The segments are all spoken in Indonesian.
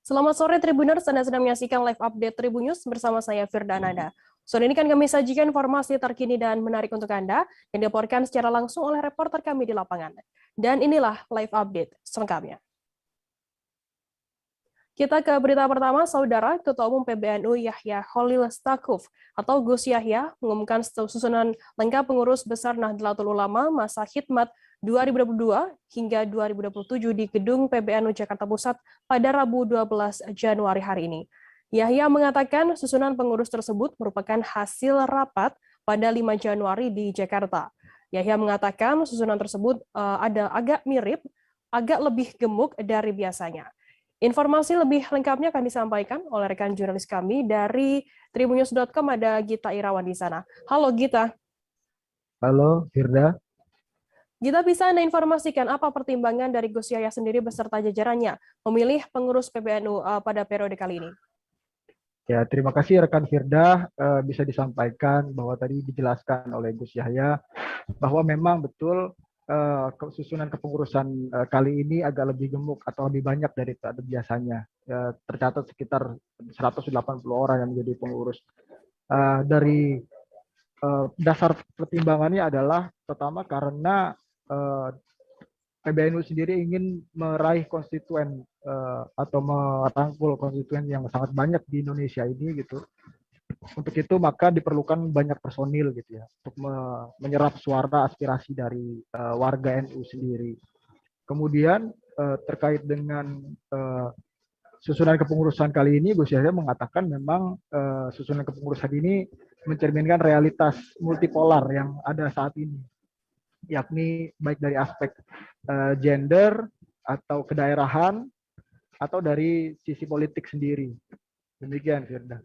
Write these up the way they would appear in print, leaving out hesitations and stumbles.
Selamat sore Tribuners, Anda sedang menyaksikan live update Tribunnews bersama saya Firda Ananda. Sore ini kan kami sajikan informasi terkini dan menarik untuk Anda yang dilaporkan secara langsung oleh reporter kami di lapangan. Dan inilah live update selengkapnya. Kita ke berita pertama, Saudara Ketua Umum PBNU Yahya Khalil Stakuf atau Gus Yahya mengumumkan susunan lengkap pengurus besar Nahdlatul Ulama masa khidmat 2022 hingga 2027 di Gedung PBNU Jakarta Pusat pada Rabu 12 Januari hari ini. Yahya mengatakan susunan pengurus tersebut merupakan hasil rapat pada 5 Januari di Jakarta. Yahya mengatakan susunan tersebut ada agak mirip, agak lebih gemuk dari biasanya. Informasi lebih lengkapnya akan disampaikan oleh rekan jurnalis kami dari tribunnews.com, ada Gita Irawan di sana. Halo Gita. Halo Firda. Gita, bisa Anda informasikan apa pertimbangan dari Gus Yahya sendiri beserta jajarannya memilih pengurus PBNU pada periode kali ini? Ya, terima kasih rekan Firda. Bisa disampaikan bahwa tadi dijelaskan oleh Gus Yahya bahwa memang betul susunan kepengurusan kali ini agak lebih gemuk atau lebih banyak daripada biasanya. Tercatat sekitar 180 orang yang menjadi pengurus. Dari dasar pertimbangannya adalah pertama karena PBNU sendiri ingin meraih konstituen atau merangkul konstituen yang sangat banyak di Indonesia ini gitu. Untuk itu maka diperlukan banyak personil gitu ya untuk menyerap suara aspirasi dari warga NU sendiri. Kemudian terkait dengan susunan kepengurusan kali ini, Gus Yahya mengatakan memang susunan kepengurusan ini mencerminkan realitas multipolar yang ada saat ini, yakni baik dari aspek gender atau kedaerahan atau dari sisi politik sendiri. Demikian, Firda.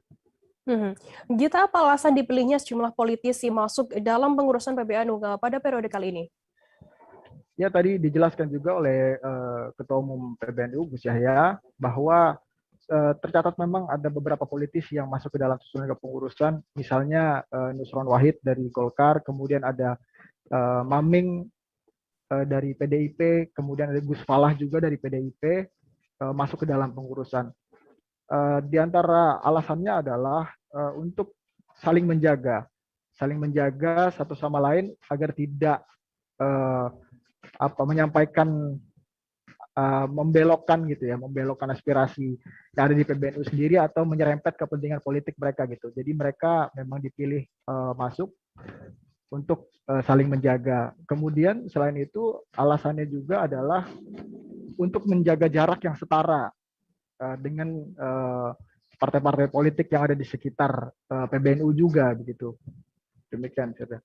Gita, apa alasan dipilihnya sejumlah politisi masuk dalam pengurusan PBNU pada periode kali ini? Ya, tadi dijelaskan juga oleh Ketua Umum PBNU Gus Yahya bahwa tercatat memang ada beberapa politisi yang masuk ke dalam susunan kepengurusan, misalnya Nusron Wahid dari Golkar, kemudian ada Maming dari PDIP, kemudian ada Gus Falah juga dari PDIP masuk ke dalam pengurusan. Di antara alasannya adalah untuk saling menjaga satu sama lain agar tidak menyampaikan membelokkan aspirasi yang ada di PBNU sendiri atau menyerempet kepentingan politik mereka gitu. Jadi mereka memang dipilih masuk untuk saling menjaga. Kemudian selain itu alasannya juga adalah untuk menjaga jarak yang setara dengan partai-partai politik yang ada di sekitar PBNU juga begitu. Demikian, Firda.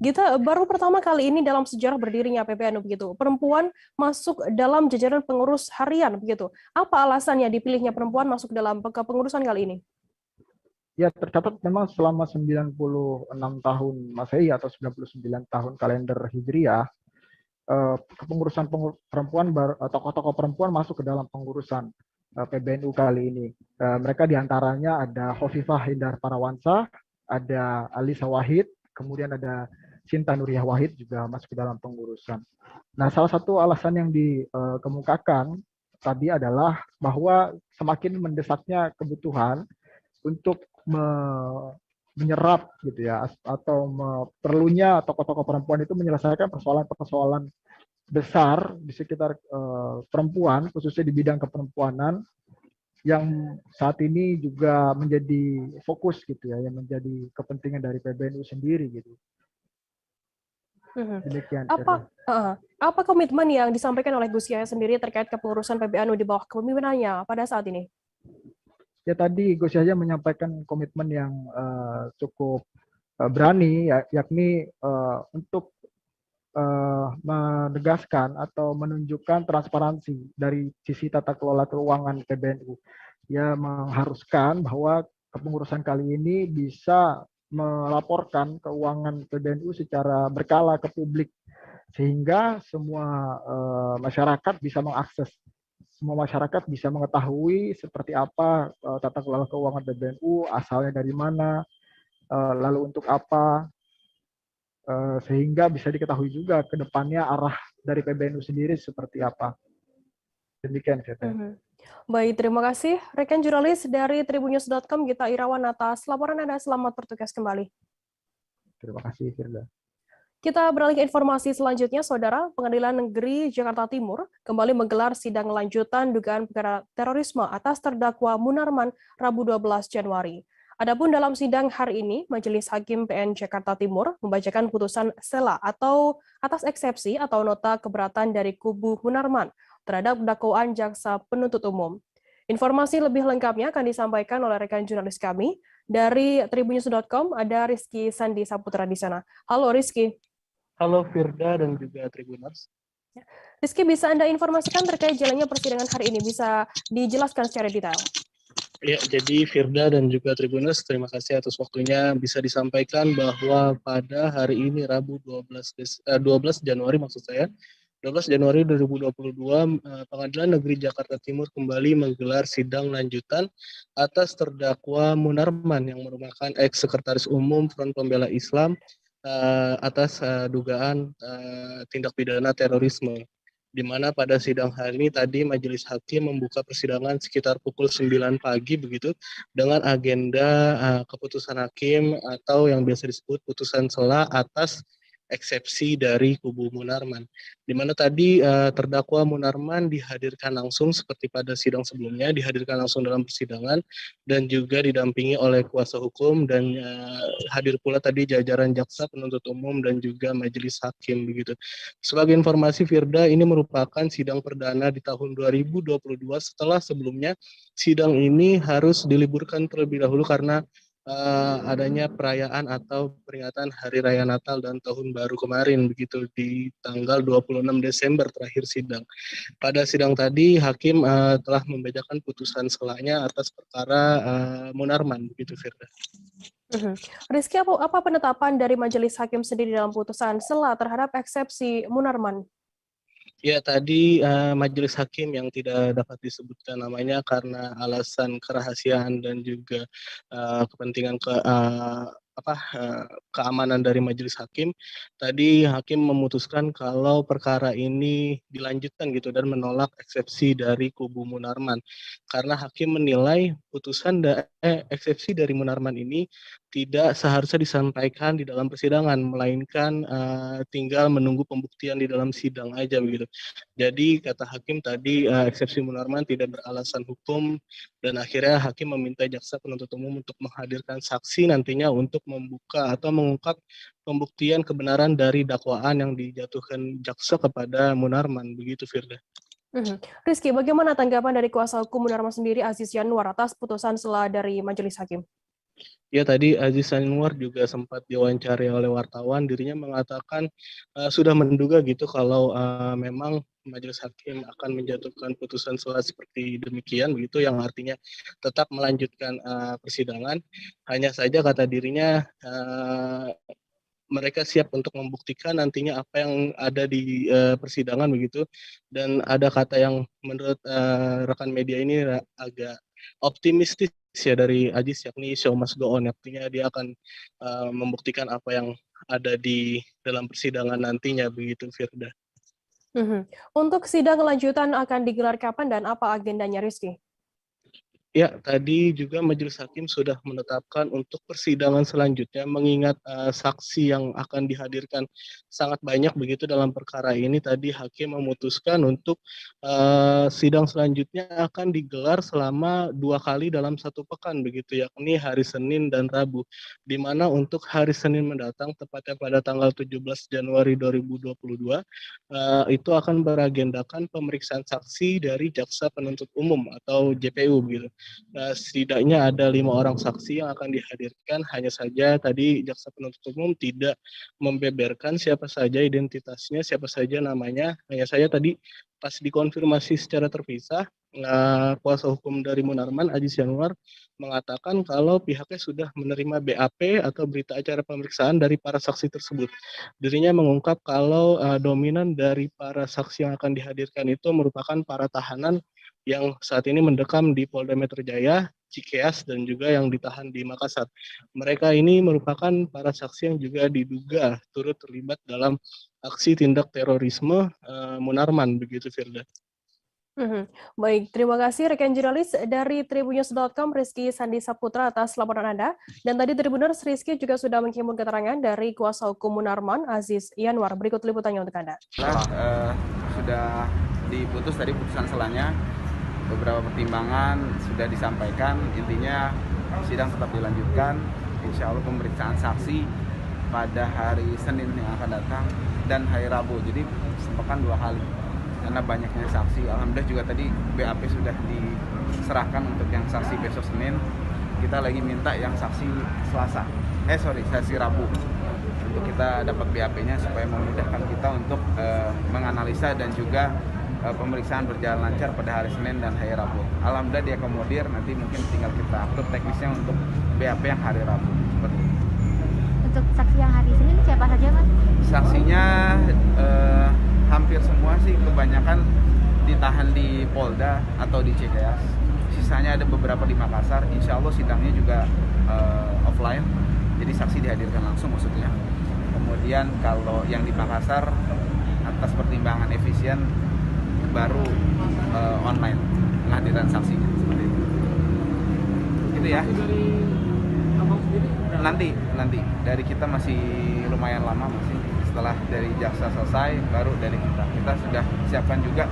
Gita, baru pertama kali ini dalam sejarah berdirinya PBNU begitu, perempuan masuk dalam jajaran pengurus harian begitu. Apa alasannya dipilihnya perempuan masuk dalam kepengurusan kali ini? Ya, tercatat memang selama 96 tahun Masehi atau 99 tahun kalender Hijriah, kepengurusan perempuan, tokoh-tokoh perempuan masuk ke dalam pengurusan PBNU kali ini. Mereka diantaranya ada Khofifah Indar Parawansa, ada Alisa Wahid, kemudian ada Sinta Nuriyah Wahid juga masuk ke dalam pengurusan. Nah, salah satu alasan yang dikemukakan tadi adalah bahwa semakin mendesaknya kebutuhan untuk menyerap gitu ya, atau perlunya tokoh-tokoh perempuan itu menyelesaikan persoalan-persoalan besar di sekitar perempuan, khususnya di bidang keperempuanan yang saat ini juga menjadi fokus gitu ya, yang menjadi kepentingan dari PBNU sendiri gitu. Demikian. Apa komitmen yang disampaikan oleh Gus Yahya sendiri terkait kepengurusan PBNU di bawah kepemimpinannya pada saat ini? Ya, tadi Gus Yahya menyampaikan komitmen yang cukup berani, yakni untuk menegaskan atau menunjukkan transparansi dari sisi tata kelola keuangan PBNU. Ya, mengharuskan bahwa kepengurusan kali ini bisa melaporkan keuangan PBNU secara berkala ke publik, sehingga semua masyarakat bisa mengakses. Semua masyarakat bisa mengetahui seperti apa tata kelola keuangan PBNU, asalnya dari mana, lalu untuk apa, sehingga bisa diketahui juga ke depannya arah dari PBNU sendiri seperti apa. Demikian, Firda. Baik, terima kasih rekan jurnalis dari tribunnews.com Gita Irawan atas laporan Anda. Selamat bertugas kembali. Terima kasih, Firda. Kita beralih ke informasi selanjutnya, Saudara. Pengadilan Negeri Jakarta Timur kembali menggelar sidang lanjutan dugaan perkara terorisme atas terdakwa Munarman Rabu 12 Januari. Adapun dalam sidang hari ini, Majelis Hakim PN Jakarta Timur membacakan putusan sela atau atas eksepsi atau nota keberatan dari kubu Munarman terhadap dakwaan jaksa penuntut umum. Informasi lebih lengkapnya akan disampaikan oleh rekan jurnalis kami dari tribunnews.com, ada Rizky Sandi Saputra di sana. Halo Rizky. Halo Firda dan juga Tribuners. Rizky, bisa Anda informasikan terkait jalannya persidangan hari ini? Bisa dijelaskan secara detail? Ya, jadi Firda dan juga Tribuners, terima kasih atas waktunya. Bisa disampaikan bahwa pada hari ini Rabu 12 Januari maksud saya, 12 Januari 2022, Pengadilan Negeri Jakarta Timur kembali menggelar sidang lanjutan atas terdakwa Munarman yang merupakan ex-sekretaris umum Front Pembela Islam atas dugaan tindak pidana terorisme. Di mana pada sidang hari ini tadi Majelis Hakim membuka persidangan sekitar pukul 9 pagi begitu dengan agenda keputusan hakim atau yang biasa disebut putusan sela atas eksepsi dari kubu Munarman. Di mana tadi terdakwa Munarman dihadirkan langsung seperti pada sidang sebelumnya, dihadirkan langsung dalam persidangan dan juga didampingi oleh kuasa hukum dan hadir pula tadi jajaran jaksa penuntut umum dan juga majelis hakim begitu. Sebagai informasi Firda, ini merupakan sidang perdana di tahun 2022 setelah sebelumnya sidang ini harus diliburkan terlebih dahulu karena adanya perayaan atau peringatan Hari Raya Natal dan Tahun Baru kemarin begitu di tanggal 26 Desember terakhir sidang. Pada sidang tadi hakim telah membacakan putusan selanya atas perkara Munarman begitu Firda. Rizky, apa penetapan dari Majelis Hakim sendiri dalam putusan sela terhadap eksepsi Munarman? Ya, tadi majelis hakim yang tidak dapat disebutkan namanya karena alasan kerahasiaan dan juga kepentingan keamanan dari majelis hakim. Tadi hakim memutuskan kalau perkara ini dilanjutkan gitu dan menolak eksepsi dari kubu Munarman. Karena hakim menilai eksepsi dari Munarman ini tidak seharusnya disampaikan di dalam persidangan, melainkan tinggal menunggu pembuktian di dalam sidang aja begitu. Jadi kata hakim tadi eksepsi Munarman tidak beralasan hukum dan akhirnya hakim meminta jaksa penuntut umum untuk menghadirkan saksi nantinya untuk membuka atau mengungkap pembuktian kebenaran dari dakwaan yang dijatuhkan jaksa kepada Munarman begitu Firda. Rizky, bagaimana tanggapan dari kuasa hukum Munarman sendiri Aziz Yanuar atas putusan sela dari Majelis Hakim? Ya, tadi Aziz Yanuar juga sempat diwawancari oleh wartawan, dirinya mengatakan sudah menduga gitu kalau memang Majelis Hakim akan menjatuhkan putusan sela seperti demikian begitu, yang artinya tetap melanjutkan persidangan. Hanya saja kata dirinya mereka siap untuk membuktikan nantinya apa yang ada di persidangan begitu, dan ada kata yang menurut rekan media ini agak optimistis ya dari Aziz, yakni show must go on, artinya dia akan membuktikan apa yang ada di dalam persidangan nantinya begitu Firda. Untuk sidang lanjutan akan digelar kapan dan apa agendanya Rizky? Ya, tadi juga Majelis Hakim sudah menetapkan untuk persidangan selanjutnya, mengingat saksi yang akan dihadirkan sangat banyak begitu dalam perkara ini. Tadi Hakim memutuskan untuk sidang selanjutnya akan digelar selama 2 kali dalam 1 pekan begitu, yakni hari Senin dan Rabu. Di mana untuk hari Senin mendatang, tepatnya pada tanggal 17 Januari 2022, itu akan beragendakan pemeriksaan saksi dari Jaksa Penuntut Umum atau JPU begitu. Setidaknya ada 5 orang saksi yang akan dihadirkan, hanya saja tadi jaksa penuntut umum tidak membeberkan siapa saja identitasnya, siapa saja namanya. Hanya saja tadi pas dikonfirmasi secara terpisah, kuasa hukum dari Munarman, Aziz Yanuar, mengatakan kalau pihaknya sudah menerima BAP atau berita acara pemeriksaan dari para saksi tersebut. Dirinya mengungkap kalau dominan dari para saksi yang akan dihadirkan itu merupakan para tahanan yang saat ini mendekam di Polda Metro Jaya, Cikeas, dan juga yang ditahan di Makassar. Mereka ini merupakan para saksi yang juga diduga turut terlibat dalam aksi tindak terorisme Munarman, begitu Firda. Baik, terima kasih rekan jurnalis dari tribunnews.com Rizky Sandi Saputra atas laporan Anda. Dan tadi Tribuners Rizky juga sudah menghimpun keterangan dari kuasa hukum Munarman, Aziz Yanwar. Berikut liputannya untuk Anda. Sudah diputus tadi putusan selanya, beberapa pertimbangan sudah disampaikan, intinya sidang tetap dilanjutkan, insya Allah pemeriksaan saksi pada hari Senin yang akan datang dan hari Rabu, jadi sepekan 2 kali karena banyaknya saksi. Alhamdulillah juga tadi BAP sudah diserahkan untuk yang saksi besok Senin, kita lagi minta yang saksi saksi Rabu untuk kita dapat BAP-nya supaya memudahkan kita untuk menganalisa dan juga pemeriksaan berjalan lancar pada hari Senin dan hari Rabu. Alhamdulillah diakomodir, nanti mungkin tinggal kita atur teknisnya untuk BAP yang hari Rabu. Seperti itu. Untuk saksi yang hari Senin siapa saja, Mas? Saksinya hampir semua sih, kebanyakan ditahan di Polda atau di Cikeas. Sisanya ada beberapa di Makassar. Insya Allah sidangnya juga offline, jadi saksi dihadirkan langsung maksudnya. Kemudian kalau yang di Makassar atas pertimbangan efisien baru online penghadiran saksinya seperti itu. Gitu ya. Nanti dari kita masih lumayan lama, masih setelah dari jaksa selesai baru dari kita sudah siapkan juga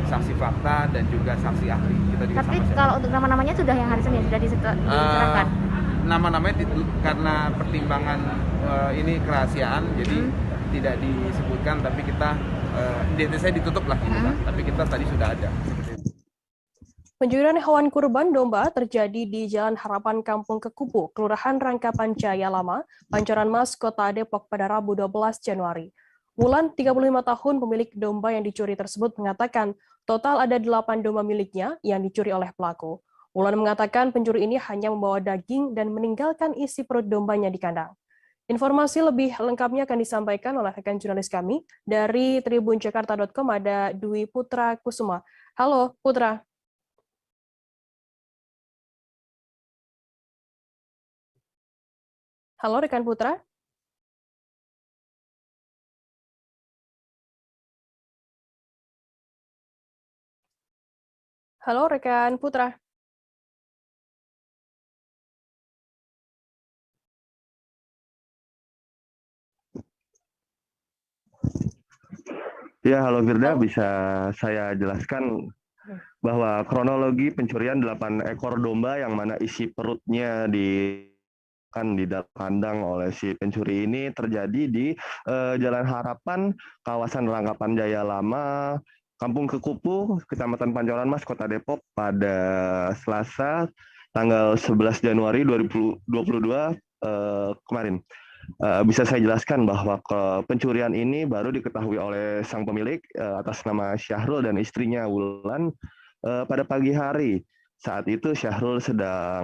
saksi fakta dan juga saksi ahli. Kita juga tapi kalau untuk nama-namanya sudah yang hari Senin sudah diserahkan. Nama-namanya karena pertimbangan ini kerahasiaan, jadi tidak disebutkan, tapi kita identitasnya ditutup lah gitu kan. Tapi kita tadi sudah ada. Pencurian hewan kurban domba terjadi di Jalan Harapan Kampung Kekupu, Kelurahan Rangkapan Jaya Lama, Pancoran Mas, Kota Depok pada Rabu 12 Januari. Wulan, 35 tahun, pemilik domba yang dicuri tersebut mengatakan total ada 8 domba miliknya yang dicuri oleh pelaku. Wulan mengatakan pencuri ini hanya membawa daging dan meninggalkan isi perut dombanya di kandang. Informasi lebih lengkapnya akan disampaikan oleh rekan jurnalis kami dari tribunjakarta.com, ada Dwi Putra Kusuma. Halo, Putra. Halo, rekan Putra. Halo, rekan Putra. Ya, halo Firda, bisa saya jelaskan bahwa kronologi pencurian 8 ekor domba yang mana isi perutnya di dalam kandang oleh si pencuri ini terjadi di Jalan Harapan, kawasan Rangkapan Jaya Lama, Kampung Kekupu, Kecamatan Pancoran Mas, Kota Depok pada Selasa tanggal 11 Januari 2022 kemarin. Bisa saya jelaskan bahwa pencurian ini baru diketahui oleh sang pemilik atas nama Syahrul dan istrinya Wulan pada pagi hari. Saat itu Syahrul sedang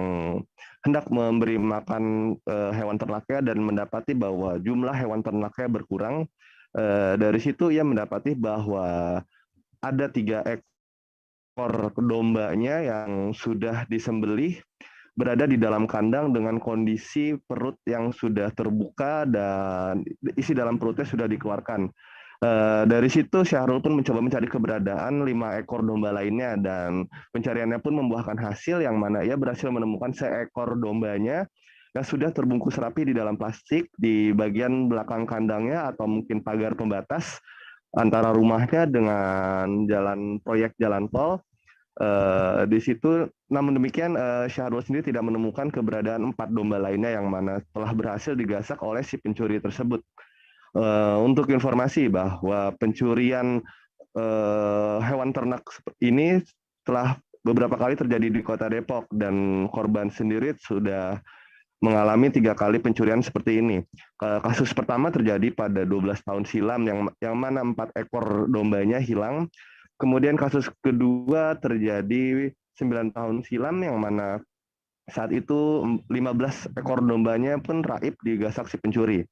hendak memberi makan hewan ternaknya dan mendapati bahwa jumlah hewan ternaknya berkurang. Dari situ ia mendapati bahwa ada 3 ekor dombanya yang sudah disembelih berada di dalam kandang dengan kondisi perut yang sudah terbuka dan isi dalam perutnya sudah dikeluarkan. Dari situ Syahrul pun mencoba mencari keberadaan 5 ekor domba lainnya dan pencariannya pun membuahkan hasil yang mana ia berhasil menemukan seekor dombanya yang sudah terbungkus rapi di dalam plastik di bagian belakang kandangnya atau mungkin pagar pembatas antara rumahnya dengan proyek jalan tol. Di situ, namun demikian Syahrul sendiri tidak menemukan keberadaan 4 domba lainnya yang mana telah berhasil digasak oleh si pencuri tersebut. Untuk informasi bahwa pencurian hewan ternak ini telah beberapa kali terjadi di Kota Depok dan korban sendiri sudah mengalami 3 kali pencurian seperti ini. Kasus pertama terjadi pada 12 tahun silam yang mana 4 ekor dombanya hilang. Kemudian kasus kedua terjadi 9 tahun silam yang mana saat itu 15 ekor dombanya pun raib digasak si pencuri.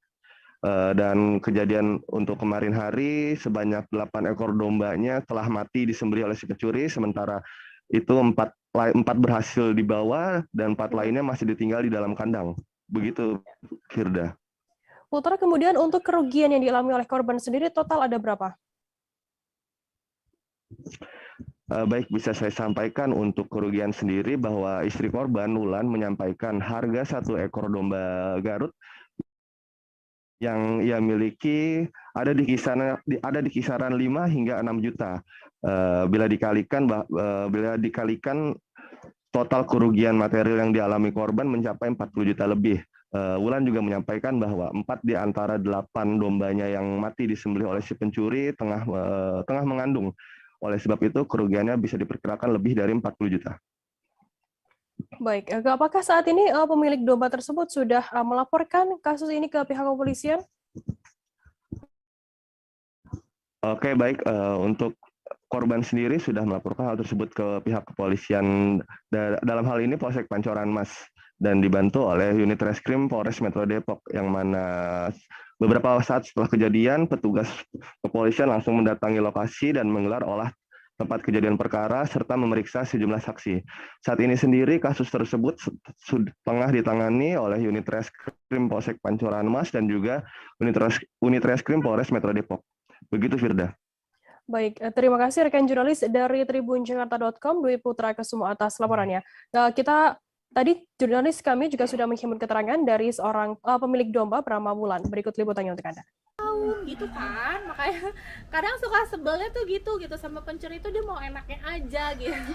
Dan kejadian untuk kemarin hari sebanyak 8 ekor dombanya telah mati disembelih oleh si pencuri, sementara itu 4 berhasil dibawa dan 4 lainnya masih ditinggal di dalam kandang. Begitu, Firda. Putra, kemudian untuk kerugian yang dialami oleh korban sendiri total ada berapa? Baik, bisa saya sampaikan untuk kerugian sendiri bahwa istri korban Wulan menyampaikan harga satu ekor domba Garut yang ia miliki ada di kisaran 5 hingga 6 juta. Bila dikalikan total kerugian material yang dialami korban mencapai 40 juta lebih. Wulan juga menyampaikan bahwa 4 di antara 8 dombanya yang mati disembelih oleh si pencuri tengah mengandung. Oleh sebab itu, kerugiannya bisa diperkirakan lebih dari 40 juta. Baik, apakah saat ini pemilik domba tersebut sudah melaporkan kasus ini ke pihak kepolisian? Oke, baik. Untuk korban sendiri sudah melaporkan hal tersebut ke pihak kepolisian. Dalam hal ini Polsek Pancoran Mas dan dibantu oleh unit reskrim Polres Metro Depok, yang mana beberapa saat setelah kejadian petugas kepolisian langsung mendatangi lokasi dan menggelar olah tempat kejadian perkara serta memeriksa sejumlah saksi. Saat ini sendiri kasus tersebut tengah ditangani oleh unit reskrim Polsek Pancoran Mas dan juga unit reskrim Polres Metro Depok. Begitu, Firda. Baik, terima kasih rekan jurnalis dari tribunjakarta.com, Dwi Putra Kesuma atas laporannya. Tadi jurnalis kami juga sudah menghimpun keterangan dari seorang pemilik domba bernama Wulan. Berikut liputannya untuk Anda. Gitu kan, makanya kadang suka sebelnya tuh gitu sama pencuri itu, dia mau enaknya aja gitu.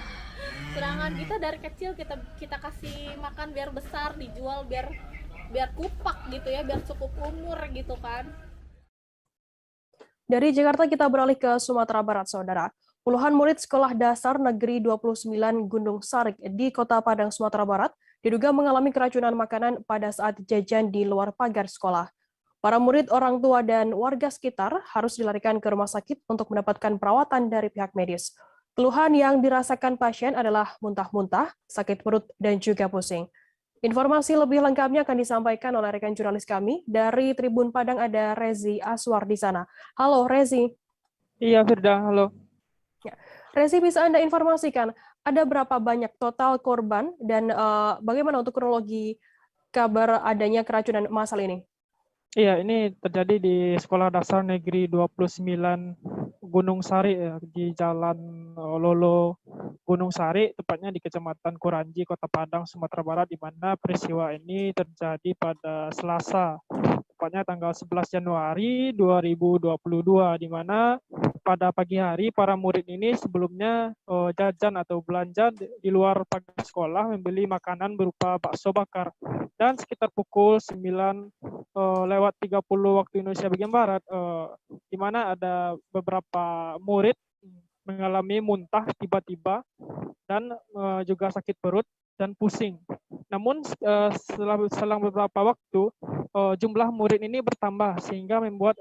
Sedangkan kita dari kecil kita kasih makan biar besar, dijual biar kupak gitu ya, biar cukup umur gitu kan. Dari Jakarta kita beralih ke Sumatera Barat, Saudara. Puluhan murid Sekolah Dasar Negeri 29 Gunung Sarik di Kota Padang, Sumatera Barat diduga mengalami keracunan makanan pada saat jajan di luar pagar sekolah. Para murid, orang tua, dan warga sekitar harus dilarikan ke rumah sakit untuk mendapatkan perawatan dari pihak medis. Keluhan yang dirasakan pasien adalah muntah-muntah, sakit perut, dan juga pusing. Informasi lebih lengkapnya akan disampaikan oleh rekan jurnalis kami. Dari Tribun Padang ada Rezi Aswar di sana. Halo Rezi. Iya Firda, halo. Ya. Rezi, bisa Anda informasikan ada berapa banyak total korban dan bagaimana untuk kronologi kabar adanya keracunan massal ini? Iya, ini terjadi di Sekolah Dasar Negeri 29 Gunung Sari ya, di Jalan Lolo Gunung Sari, tepatnya di Kecamatan Kuranji, Kota Padang, Sumatera Barat, di mana peristiwa ini terjadi pada Selasa, tepatnya tanggal 11 Januari 2022, di mana pada pagi hari para murid ini sebelumnya jajan atau belanja di luar pagar sekolah, membeli makanan berupa bakso bakar. Dan sekitar pukul 9 lewat 30 waktu Indonesia bagian Barat, di mana ada beberapa murid mengalami muntah tiba-tiba dan juga sakit perut dan pusing. Namun selang beberapa waktu jumlah murid ini bertambah sehingga membuat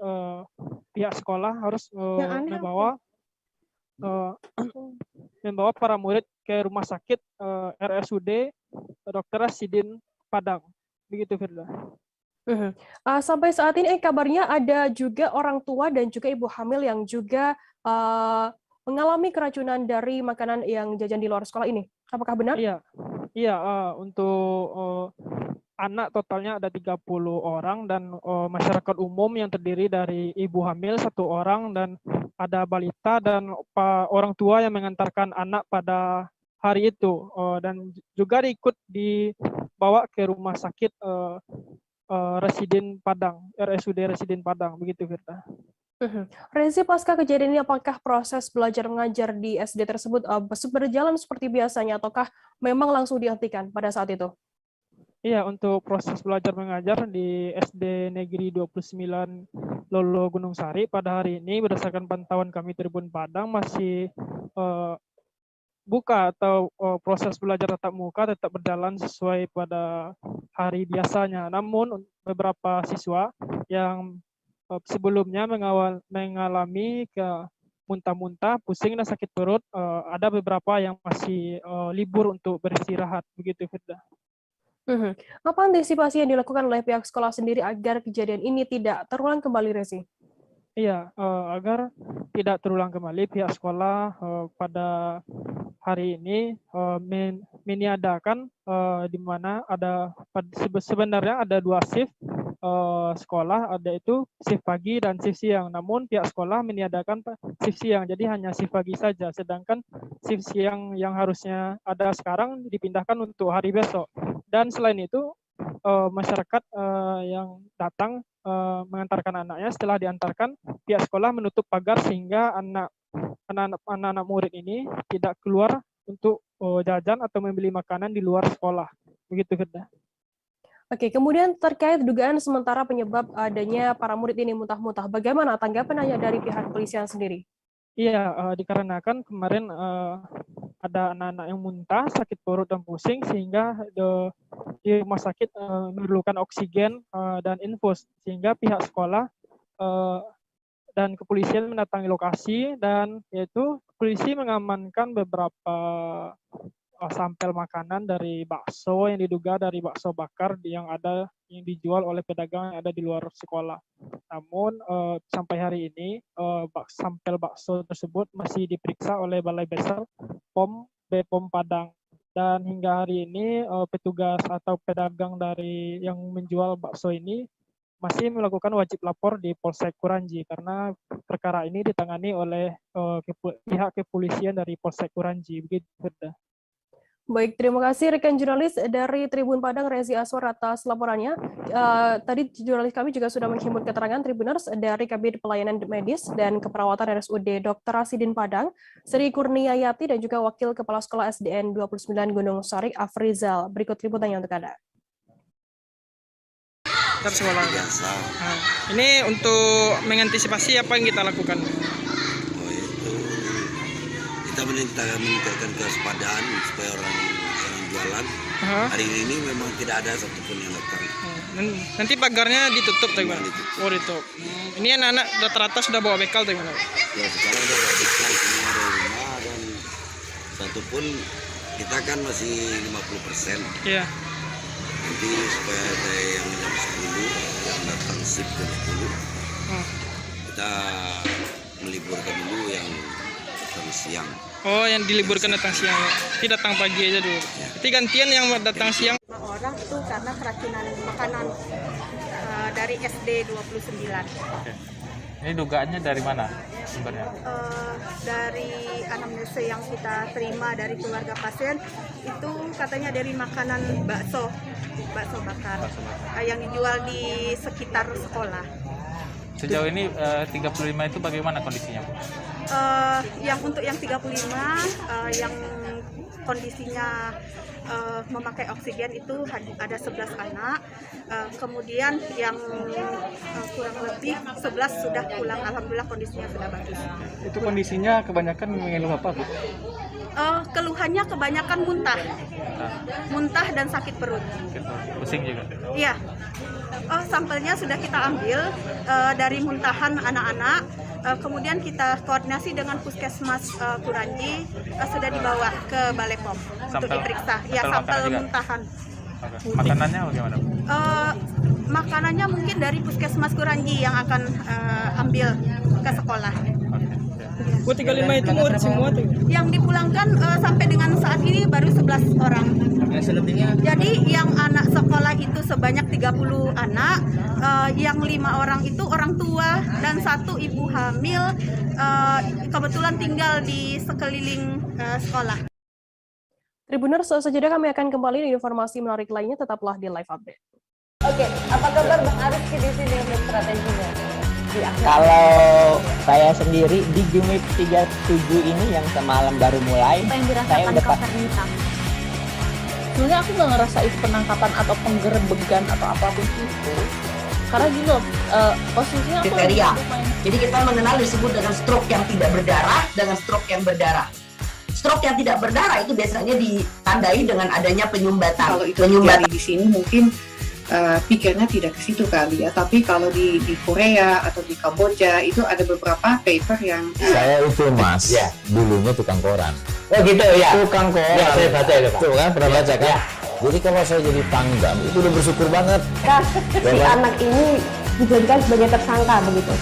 pihak sekolah harus membawa para murid ke rumah sakit RSUD Dr. Sidin Padang. Begitu, Firda. Sampai saat ini kabarnya ada juga orang tua dan juga ibu hamil yang juga mengalami keracunan dari makanan yang jajan di luar sekolah ini. Apakah benar? Iya, untuk anak totalnya ada 30 orang dan masyarakat umum yang terdiri dari ibu hamil 1 orang dan ada balita dan orang tua yang mengantarkan anak pada hari itu, dan juga dibawa ke rumah sakit Residen Padang, RSUD Residen Padang, begitu Firda. Rezi, pasca kejadian ini apakah proses belajar mengajar di SD tersebut berjalan seperti biasanya ataukah memang langsung dihentikan pada saat itu? Iya, untuk proses belajar mengajar di SD Negeri 29 Lolo Gunung Sari pada hari ini berdasarkan pantauan kami Tribun Padang masih buka atau proses belajar tatap muka tetap berjalan sesuai pada hari biasanya. Namun beberapa siswa yang sebelumnya mengalami muntah-muntah, pusing dan sakit perut, ada beberapa yang masih libur untuk beristirahat, begitu Firda. Apa antisipasi yang dilakukan oleh pihak sekolah sendiri agar kejadian ini tidak terulang kembali, Rezi? Iya, agar tidak terulang kembali, pihak sekolah pada hari ini meniadakan di mana sebenarnya ada 2 shift sekolah ada itu shift pagi dan shift siang. Namun pihak sekolah meniadakan shift siang, jadi hanya shift pagi saja. Sedangkan shift siang yang harusnya ada sekarang dipindahkan untuk hari besok. Dan selain itu masyarakat yang datang mengantarkan anaknya, setelah diantarkan pihak sekolah menutup pagar sehingga anak-anak murid ini tidak keluar untuk jajan atau membeli makanan di luar sekolah. Begitu, Firda. Oke, kemudian terkait dugaan sementara penyebab adanya para murid ini muntah-muntah, bagaimana tanggapannya dari pihak kepolisian sendiri? Iya, dikarenakan kemarin ada anak-anak yang muntah, sakit perut dan pusing, sehingga di rumah sakit memerlukan oksigen dan infus, sehingga pihak sekolah dan kepolisian mendatangi lokasi, dan yaitu polisi mengamankan beberapa sampel makanan dari bakso yang diduga dari bakso bakar yang dijual oleh pedagang yang ada di luar sekolah. Namun sampai hari ini sampel bakso tersebut masih diperiksa oleh Balai Besar BPOM Padang, dan hingga hari ini petugas atau pedagang dari yang menjual bakso ini masih melakukan wajib lapor di Polsek Kuranji karena perkara ini ditangani oleh pihak kepolisian dari Polsek Kuranji. Begitu, Firda. Baik, terima kasih rekan jurnalis dari Tribun Padang, Rezi Aswar atas laporannya. Tadi jurnalis kami juga sudah menghimpun keterangan Tribuners dari Kabid Pelayanan Medis dan Keperawatan RSUD Dr. Rasidin Padang, Sri Kurniayati, dan juga Wakil Kepala Sekolah SDN 29 Gunung Sari, Afrizal. Berikut liputannya untuk Anda. Sekolah. Ini untuk mengantisipasi apa yang kita lakukan? Kita meningkatkan kewaspadaan supaya orang jualan. Hari ini memang tidak ada satupun yang datang. Nanti pagarnya ditutup, Teguh. Oh, ditutup. Ini anak-anak rata-rata sudah bawa bekal, Teguh. Ya, sekarang sudah bawa bekal, semua ada rumah, dan satu pun kita kan masih 50%. Iya. Nanti supaya ada yang jam 10 yang datang sip jam 10, kita meliburkan dulu yang datang siang. Oh, yang diliburkan datang siang, tidak datang pagi aja dulu. Jadi gantian yang datang siang. Orang itu karena keracunan makanan dari SD 29. Oke. Ini dugaannya dari mana sumbernya? Dari anamnesa yang kita terima dari keluarga pasien itu katanya dari makanan bakso bakar yang dijual di sekitar sekolah. Sejauh ini 35 itu bagaimana kondisinya, Bu? Yang untuk yang 35 yang kondisinya memakai oksigen itu ada 11 anak, kemudian yang kurang lebih 11 sudah pulang, alhamdulillah kondisinya sudah bagus. Itu kondisinya kebanyakan mengeluh apa, Bu? Keluhannya kebanyakan muntah dan sakit perut. Pusing juga? Iya. Sampelnya sudah kita ambil dari muntahan anak-anak, kemudian kita koordinasi dengan Puskesmas Kuranji, sudah dibawa ke Balai POM untuk diperiksa. Ya, sampel muntahan. Makanannya bagaimana? Makanannya mungkin dari Puskesmas Kuranji yang akan ambil ke sekolah. Bu, 35 itu murid semua tuh? Yang dipulangkan sampai dengan saat ini baru 11 orang. Jadi yang anak sekolah itu sebanyak 30 anak, yang 5 orang itu orang tua dan 1 ibu hamil, kebetulan tinggal di sekeliling sekolah. Tribuners, sesaja kami akan kembali di informasi menarik lainnya, tetaplah di Live Update. Oke, apa kabar Bang Ariski di sini untuk strateginya? Kalau saya sendiri di Jumit 37 ini yang semalam baru mulai, saya udah pasti. Sebenarnya aku nggak ngerasa itu penangkapan atau penggerbegan atau apapun itu, karena gini loh, posisinya aku kriteria. Jadi kita mengenal disebut dengan stroke yang tidak berdarah dengan stroke yang berdarah. Stroke yang tidak berdarah itu biasanya ditandai dengan adanya penyumbatan. Kalau itu terjadi di sini mungkin pikirnya tidak ke situ kali ya, tapi kalau di Korea atau di Kamboja itu ada beberapa paper yang saya itu Mas, ya, dulunya tukang koran. Oh gitu ya. Tukang koran. Ya, saya baca itu, Pak. Tuh kan pernah baca kan? Ya. Jadi kalau saya jadi pangdam itu udah bersyukur banget. Si anak ini dijadikan sebagai tersangka begitu.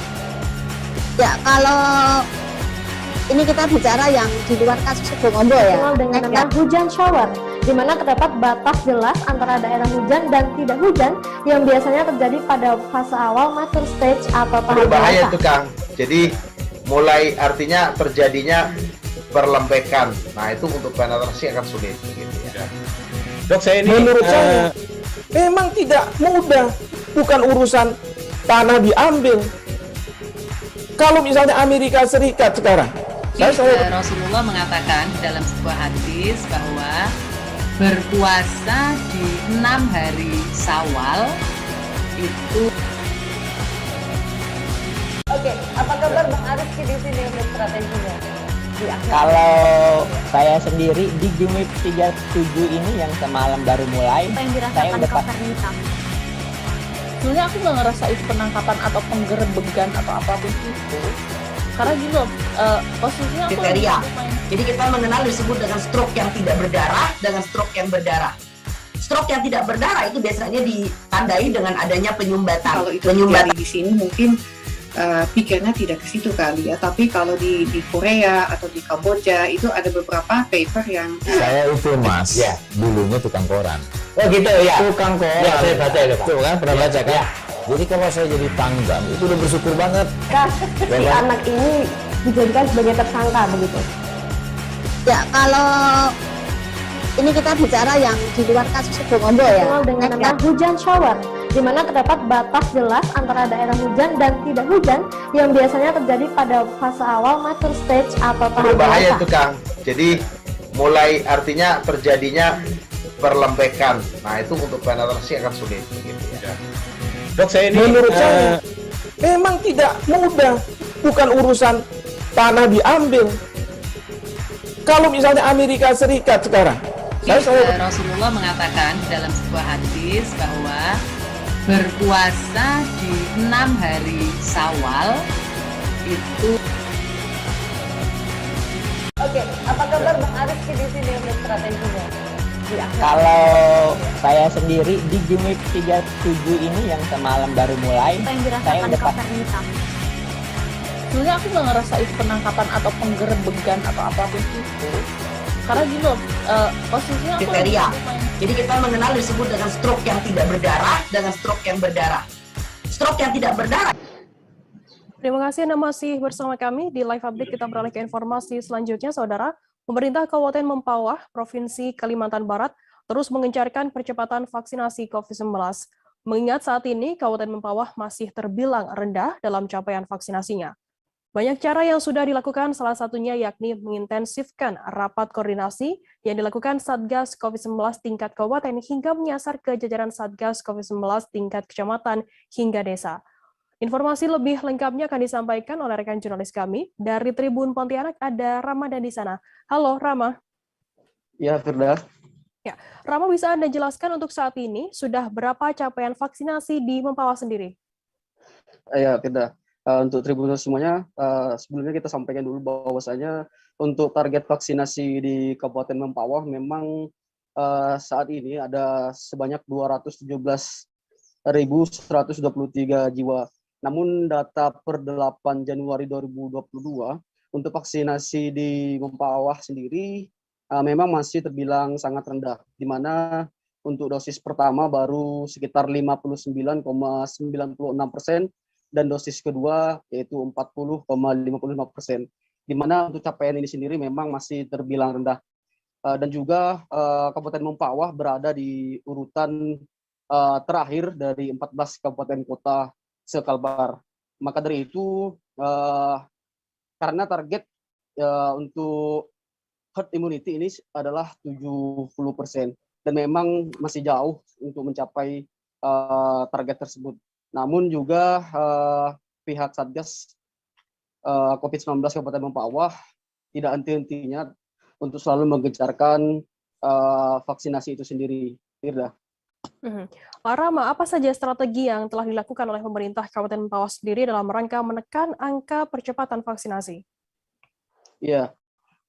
Ya, kalau ini kita bicara yang di luar kasus Bongombo ya. Dengan nama hujan shower. di mana terdapat batas jelas antara daerah hujan dan tidak hujan yang biasanya terjadi pada fase awal mature stage atau tahap berbahaya dewasa. itu Kang. Jadi mulai artinya terjadinya perlembekan. Nah itu untuk penetrasi akan sulit. Gitu ya. Dok, saya ini menurut saya memang tidak mudah, bukan urusan tanah diambil. Kalau misalnya Amerika Serikat sekarang, Rasulullah mengatakan dalam sebuah hadis bahwa berpuasa di 6 hari Syawal itu. Oke, apa kabar Bang Ariski di sini untuk strateginya? Kalau saya sendiri di Game Week 37 ini yang semalam baru mulai, Apa yang saya dirasakan udah Kak Fernita? Sebenarnya aku nggak ngerasa itu penangkapan atau penggerebegan atau apapun itu, karena gini loh, posisinya aku Kriteria. Jadi kita mengenal disebut dengan stroke yang tidak berdarah dengan stroke yang berdarah. Stroke yang tidak berdarah itu biasanya ditandai dengan adanya penyumbatan. Kalau itu terjadi di sini mungkin pikirnya tidak ke situ kali ya, tapi kalau di Korea atau di Kamboja itu ada beberapa paper yang Saya itu Mas, dulunya tukang koran. Oh gitu ya. Tukang koran. Ya, saya baca itu, Pak. Tuh kan pernah baca kan? Ya. Jadi kalau saya jadi pangdam itu udah bersyukur banget. Si anak ini dijadikan sebagai tersangka begitu. Ya, kalau ini kita bicara yang di luar kasus Bongombo ya. Dikenal dengan nama hujan shower, di mana terdapat batas jelas antara daerah hujan dan tidak hujan yang biasanya terjadi pada fase awal mature stage atau tahap berbahaya dewasa. itu Kang. Jadi mulai artinya terjadinya perlembekan. Nah itu untuk penetrasi akan sulit. Gitu ya. Dok, saya ini menurut saya memang tidak mudah, bukan urusan tanah diambil. Kalau misalnya Amerika Serikat sekarang, Rasulullah mengatakan dalam sebuah hadis bahwa berpuasa di 6 hari Syawal itu. Oke, apa kabar Bang Ariski di sini untuk strateginya? Kalau saya sendiri di Game Week 37 ini yang semalam baru mulai, Apa yang saya dirasakan udah Kak Fernita? Sebenarnya aku nggak ngerasa itu penangkapan atau penggerebegan atau apapun itu, karena gini loh, posisinya aku Kriteria. Jadi kita mengenal disebut dengan stroke yang tidak berdarah dengan stroke yang berdarah. Stroke yang tidak berdarah. Terima kasih Anda masih bersama kami di Live Update. Kita beralih ke informasi selanjutnya, Saudara. Pemerintah Kabupaten Mempawah, Provinsi Kalimantan Barat, terus mengencarkan percepatan vaksinasi COVID-19. Mengingat saat ini Kabupaten Mempawah masih terbilang rendah dalam capaian vaksinasinya. Banyak cara yang sudah dilakukan, salah satunya yakni mengintensifkan rapat koordinasi yang dilakukan Satgas COVID-19 tingkat kabupaten hingga menyasar ke jajaran Satgas COVID-19 tingkat kecamatan hingga desa. Informasi lebih lengkapnya akan disampaikan oleh rekan jurnalis kami dari Tribun Pontianak, ada Ramadan di sana. Halo Rama. Ya, Firda. Ya, Rama, bisa Anda jelaskan untuk saat ini sudah berapa capaian vaksinasi di Mempawah sendiri? Ya, Firda. Untuk Tribuners semuanya, sebelumnya kita sampaikan dulu bahwasanya untuk target vaksinasi di Kabupaten Mempawah memang saat ini ada sebanyak 217.123 jiwa. Namun data per 8 Januari 2022 untuk vaksinasi di Mempawah sendiri memang masih terbilang sangat rendah, di mana untuk dosis pertama baru sekitar 59,96%, dan dosis kedua yaitu 40,55%, di mana untuk capaian ini sendiri memang masih terbilang rendah. Dan juga Kabupaten Mempawah berada di urutan terakhir dari 14 kabupaten kota se-Kalbar. Maka dari itu, karena target untuk herd immunity ini adalah 70%, dan memang masih jauh untuk mencapai target tersebut. Namun juga pihak Satgas COVID-19 Kabupaten Mempawah tidak henti-hentinya untuk selalu menggencarkan vaksinasi itu sendiri. Firda. Rama, apa saja strategi yang telah dilakukan oleh pemerintah Kabupaten Mempawah sendiri dalam rangka menekan angka percepatan vaksinasi? Ya,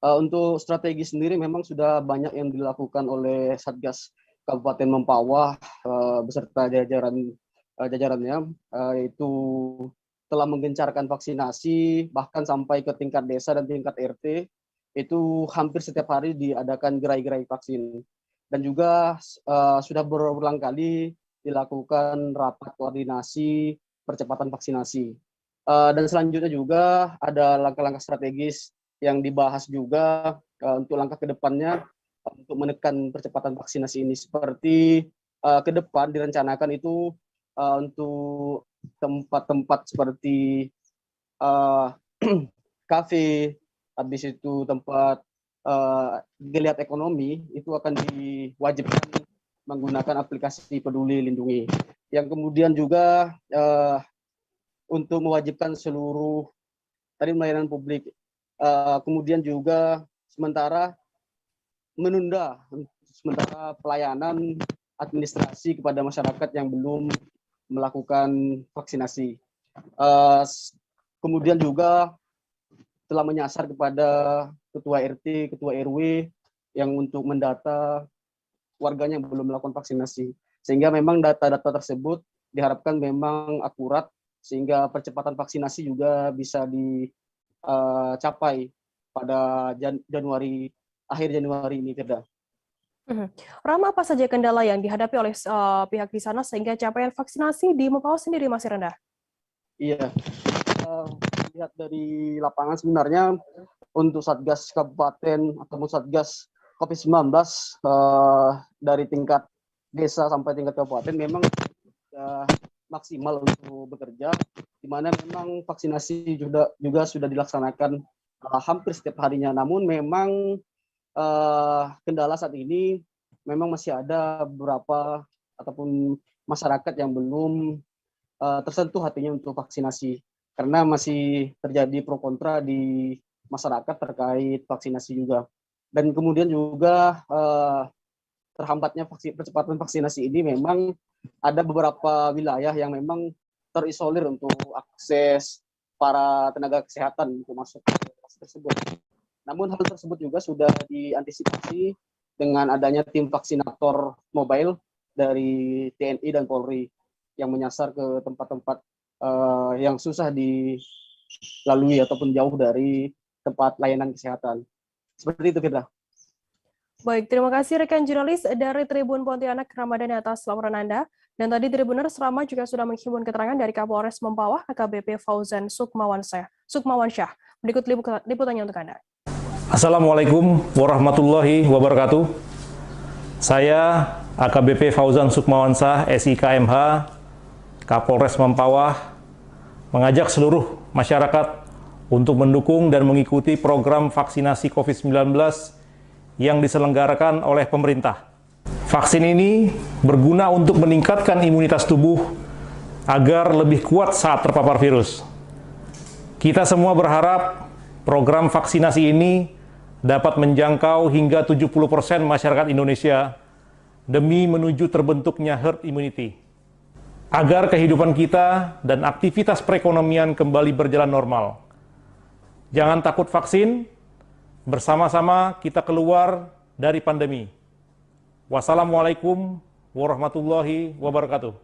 untuk strategi sendiri memang sudah banyak yang dilakukan oleh Satgas Kabupaten Mempawah beserta jajarannya, yaitu telah menggencarkan vaksinasi bahkan sampai ke tingkat desa dan tingkat RT. Itu hampir setiap hari diadakan gerai-gerai vaksin. Dan juga sudah berulang kali dilakukan rapat koordinasi percepatan vaksinasi. Dan selanjutnya juga ada langkah-langkah strategis yang dibahas juga untuk langkah ke depannya untuk menekan percepatan vaksinasi ini. Seperti ke depan direncanakan itu untuk tempat-tempat seperti kafe, habis itu tempat geliat ekonomi itu akan diwajibkan menggunakan aplikasi Peduli Lindungi. Yang kemudian juga untuk mewajibkan seluruh tadi pelayanan publik. Kemudian juga sementara menunda sementara pelayanan administrasi kepada masyarakat yang belum melakukan vaksinasi. Kemudian juga telah menyasar kepada ketua RT, ketua RW yang untuk mendata warganya yang belum melakukan vaksinasi. Sehingga memang data-data tersebut diharapkan memang akurat sehingga percepatan vaksinasi juga bisa dicapai pada akhir Januari ini, Firda. Rama, apa saja kendala yang dihadapi oleh pihak di sana sehingga capaian vaksinasi di Mempawah sendiri masih rendah? Iya, lihat dari lapangan sebenarnya untuk Satgas Kabupaten ataupun Satgas COVID-19 dari tingkat desa sampai tingkat kabupaten memang maksimal untuk bekerja, di mana memang vaksinasi juga sudah dilaksanakan hampir setiap harinya. Namun memang kendala saat ini memang masih ada beberapa ataupun masyarakat yang belum tersentuh hatinya untuk vaksinasi karena masih terjadi pro kontra di masyarakat terkait vaksinasi juga. Dan kemudian juga terhambatnya percepatan vaksinasi ini memang ada beberapa wilayah yang memang terisolir untuk akses para tenaga kesehatan untuk masuk ke lokasi tersebut. Namun hal tersebut juga sudah diantisipasi dengan adanya tim vaksinator mobile dari TNI dan Polri yang menyasar ke tempat-tempat yang susah dilalui ataupun jauh dari tempat layanan kesehatan. Seperti itu, Firda. Baik, terima kasih rekan jurnalis dari Tribun Pontianak Ramadhani atas laporan Anda. Dan tadi Tribuners Rama juga sudah menghimpun keterangan dari Kapolres Mempawah AKBP Fauzan Sukmawansyah. Berikut liputannya untuk Anda. Assalamualaikum warahmatullahi wabarakatuh. Saya AKBP Fauzan Sukmawansyah, SIKMH, Kapolres Mempawah, mengajak seluruh masyarakat untuk mendukung dan mengikuti program vaksinasi COVID-19 yang diselenggarakan oleh pemerintah. Vaksin ini berguna untuk meningkatkan imunitas tubuh agar lebih kuat saat terpapar virus. Kita semua berharap program vaksinasi ini dapat menjangkau hingga 70% masyarakat Indonesia demi menuju terbentuknya herd immunity, agar kehidupan kita dan aktivitas perekonomian kembali berjalan normal. Jangan takut vaksin, bersama-sama kita keluar dari pandemi. Wassalamualaikum warahmatullahi wabarakatuh.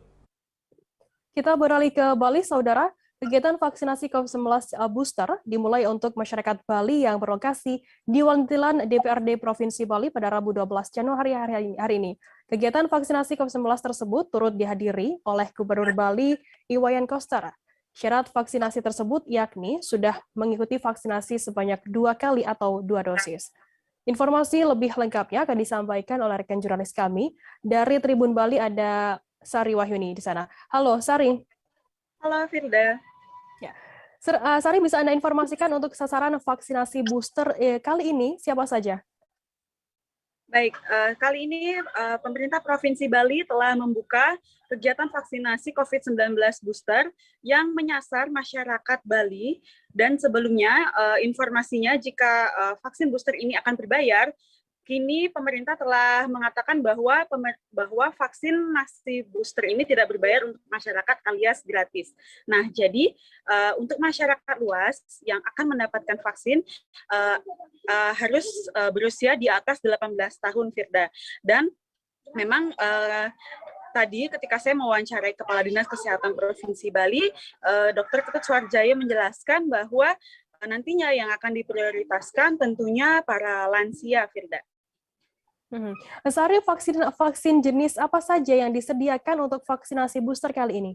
Kita beralih ke Bali, Saudara. Kegiatan vaksinasi COVID-19 booster dimulai untuk masyarakat Bali yang berlokasi di Wantilan DPRD Provinsi Bali pada Rabu 12 Januari hari ini. Kegiatan vaksinasi COVID-19 tersebut turut dihadiri oleh Gubernur Bali Iwayan Koster. Syarat vaksinasi tersebut yakni sudah mengikuti vaksinasi sebanyak 2 kali atau 2 dosis. Informasi lebih lengkapnya akan disampaikan oleh rekan jurnalis kami. Dari Tribun Bali ada Sari Wahyuni di sana. Halo, Sari. Halo, Firda. Ya. Sari, bisa Anda informasikan untuk sasaran vaksinasi booster kali ini siapa saja? Baik, kali ini pemerintah Provinsi Bali telah membuka kegiatan vaksinasi COVID-19 booster yang menyasar masyarakat Bali, dan sebelumnya informasinya jika vaksin booster ini akan berbayar, kini pemerintah telah mengatakan bahwa vaksinasi booster ini tidak berbayar untuk masyarakat alias gratis. Nah, jadi untuk masyarakat luas yang akan mendapatkan vaksin harus berusia di atas 18 tahun, Firda. Dan memang tadi ketika saya mewawancarai Kepala Dinas Kesehatan Provinsi Bali, Dr. Ketut Suarjaya menjelaskan bahwa nantinya yang akan diprioritaskan tentunya para lansia, Firda. Sari, vaksin jenis apa saja yang disediakan untuk vaksinasi booster kali ini?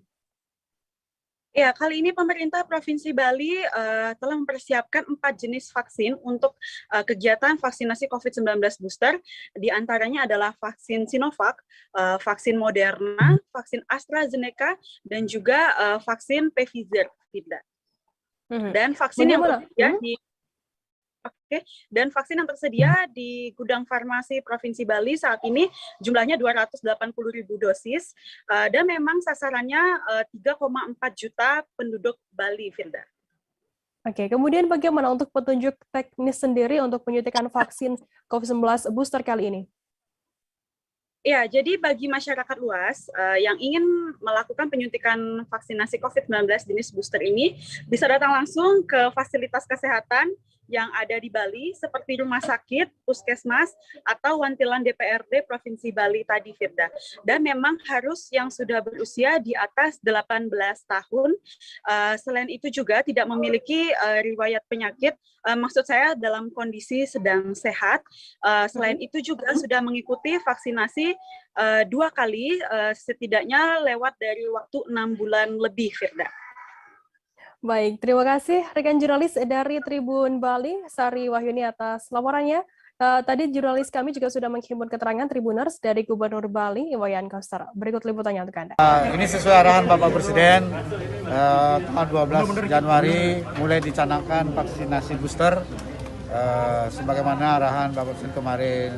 Ya, kali ini pemerintah Provinsi Bali telah mempersiapkan 4 jenis vaksin untuk kegiatan vaksinasi COVID-19 booster. Di antaranya adalah vaksin Sinovac, vaksin Moderna, vaksin AstraZeneca, dan juga vaksin Pfizer. Dan vaksin yang tersedia vaksin yang tersedia di gudang farmasi Provinsi Bali saat ini jumlahnya 280.000 dosis dan memang sasarannya 3,4 juta penduduk Bali, Firda. Oke, kemudian bagaimana untuk petunjuk teknis sendiri untuk penyuntikan vaksin COVID-19 booster kali ini? Ya, jadi bagi masyarakat luas yang ingin melakukan penyuntikan vaksinasi COVID-19 jenis booster ini bisa datang langsung ke fasilitas kesehatan yang ada di Bali seperti rumah sakit, puskesmas, atau wantilan DPRD Provinsi Bali tadi, Firda. Dan memang harus yang sudah berusia di atas 18 tahun. Selain itu juga tidak memiliki riwayat penyakit, maksud saya dalam kondisi sedang sehat. Selain itu juga sudah mengikuti vaksinasi 2 kali, setidaknya lewat dari waktu 6 bulan lebih, Firda. Baik, terima kasih rekan jurnalis dari Tribun Bali, Sari Wahyuni atas laporannya. Tadi jurnalis kami juga sudah menghimpun keterangan Tribuners dari Gubernur Bali, Iwayan Koster. Berikut liputannya untuk Anda. Ini sesuai arahan Bapak Presiden, tanggal 12 Januari mulai dicanangkan vaksinasi booster, sebagaimana arahan Bapak Presiden kemarin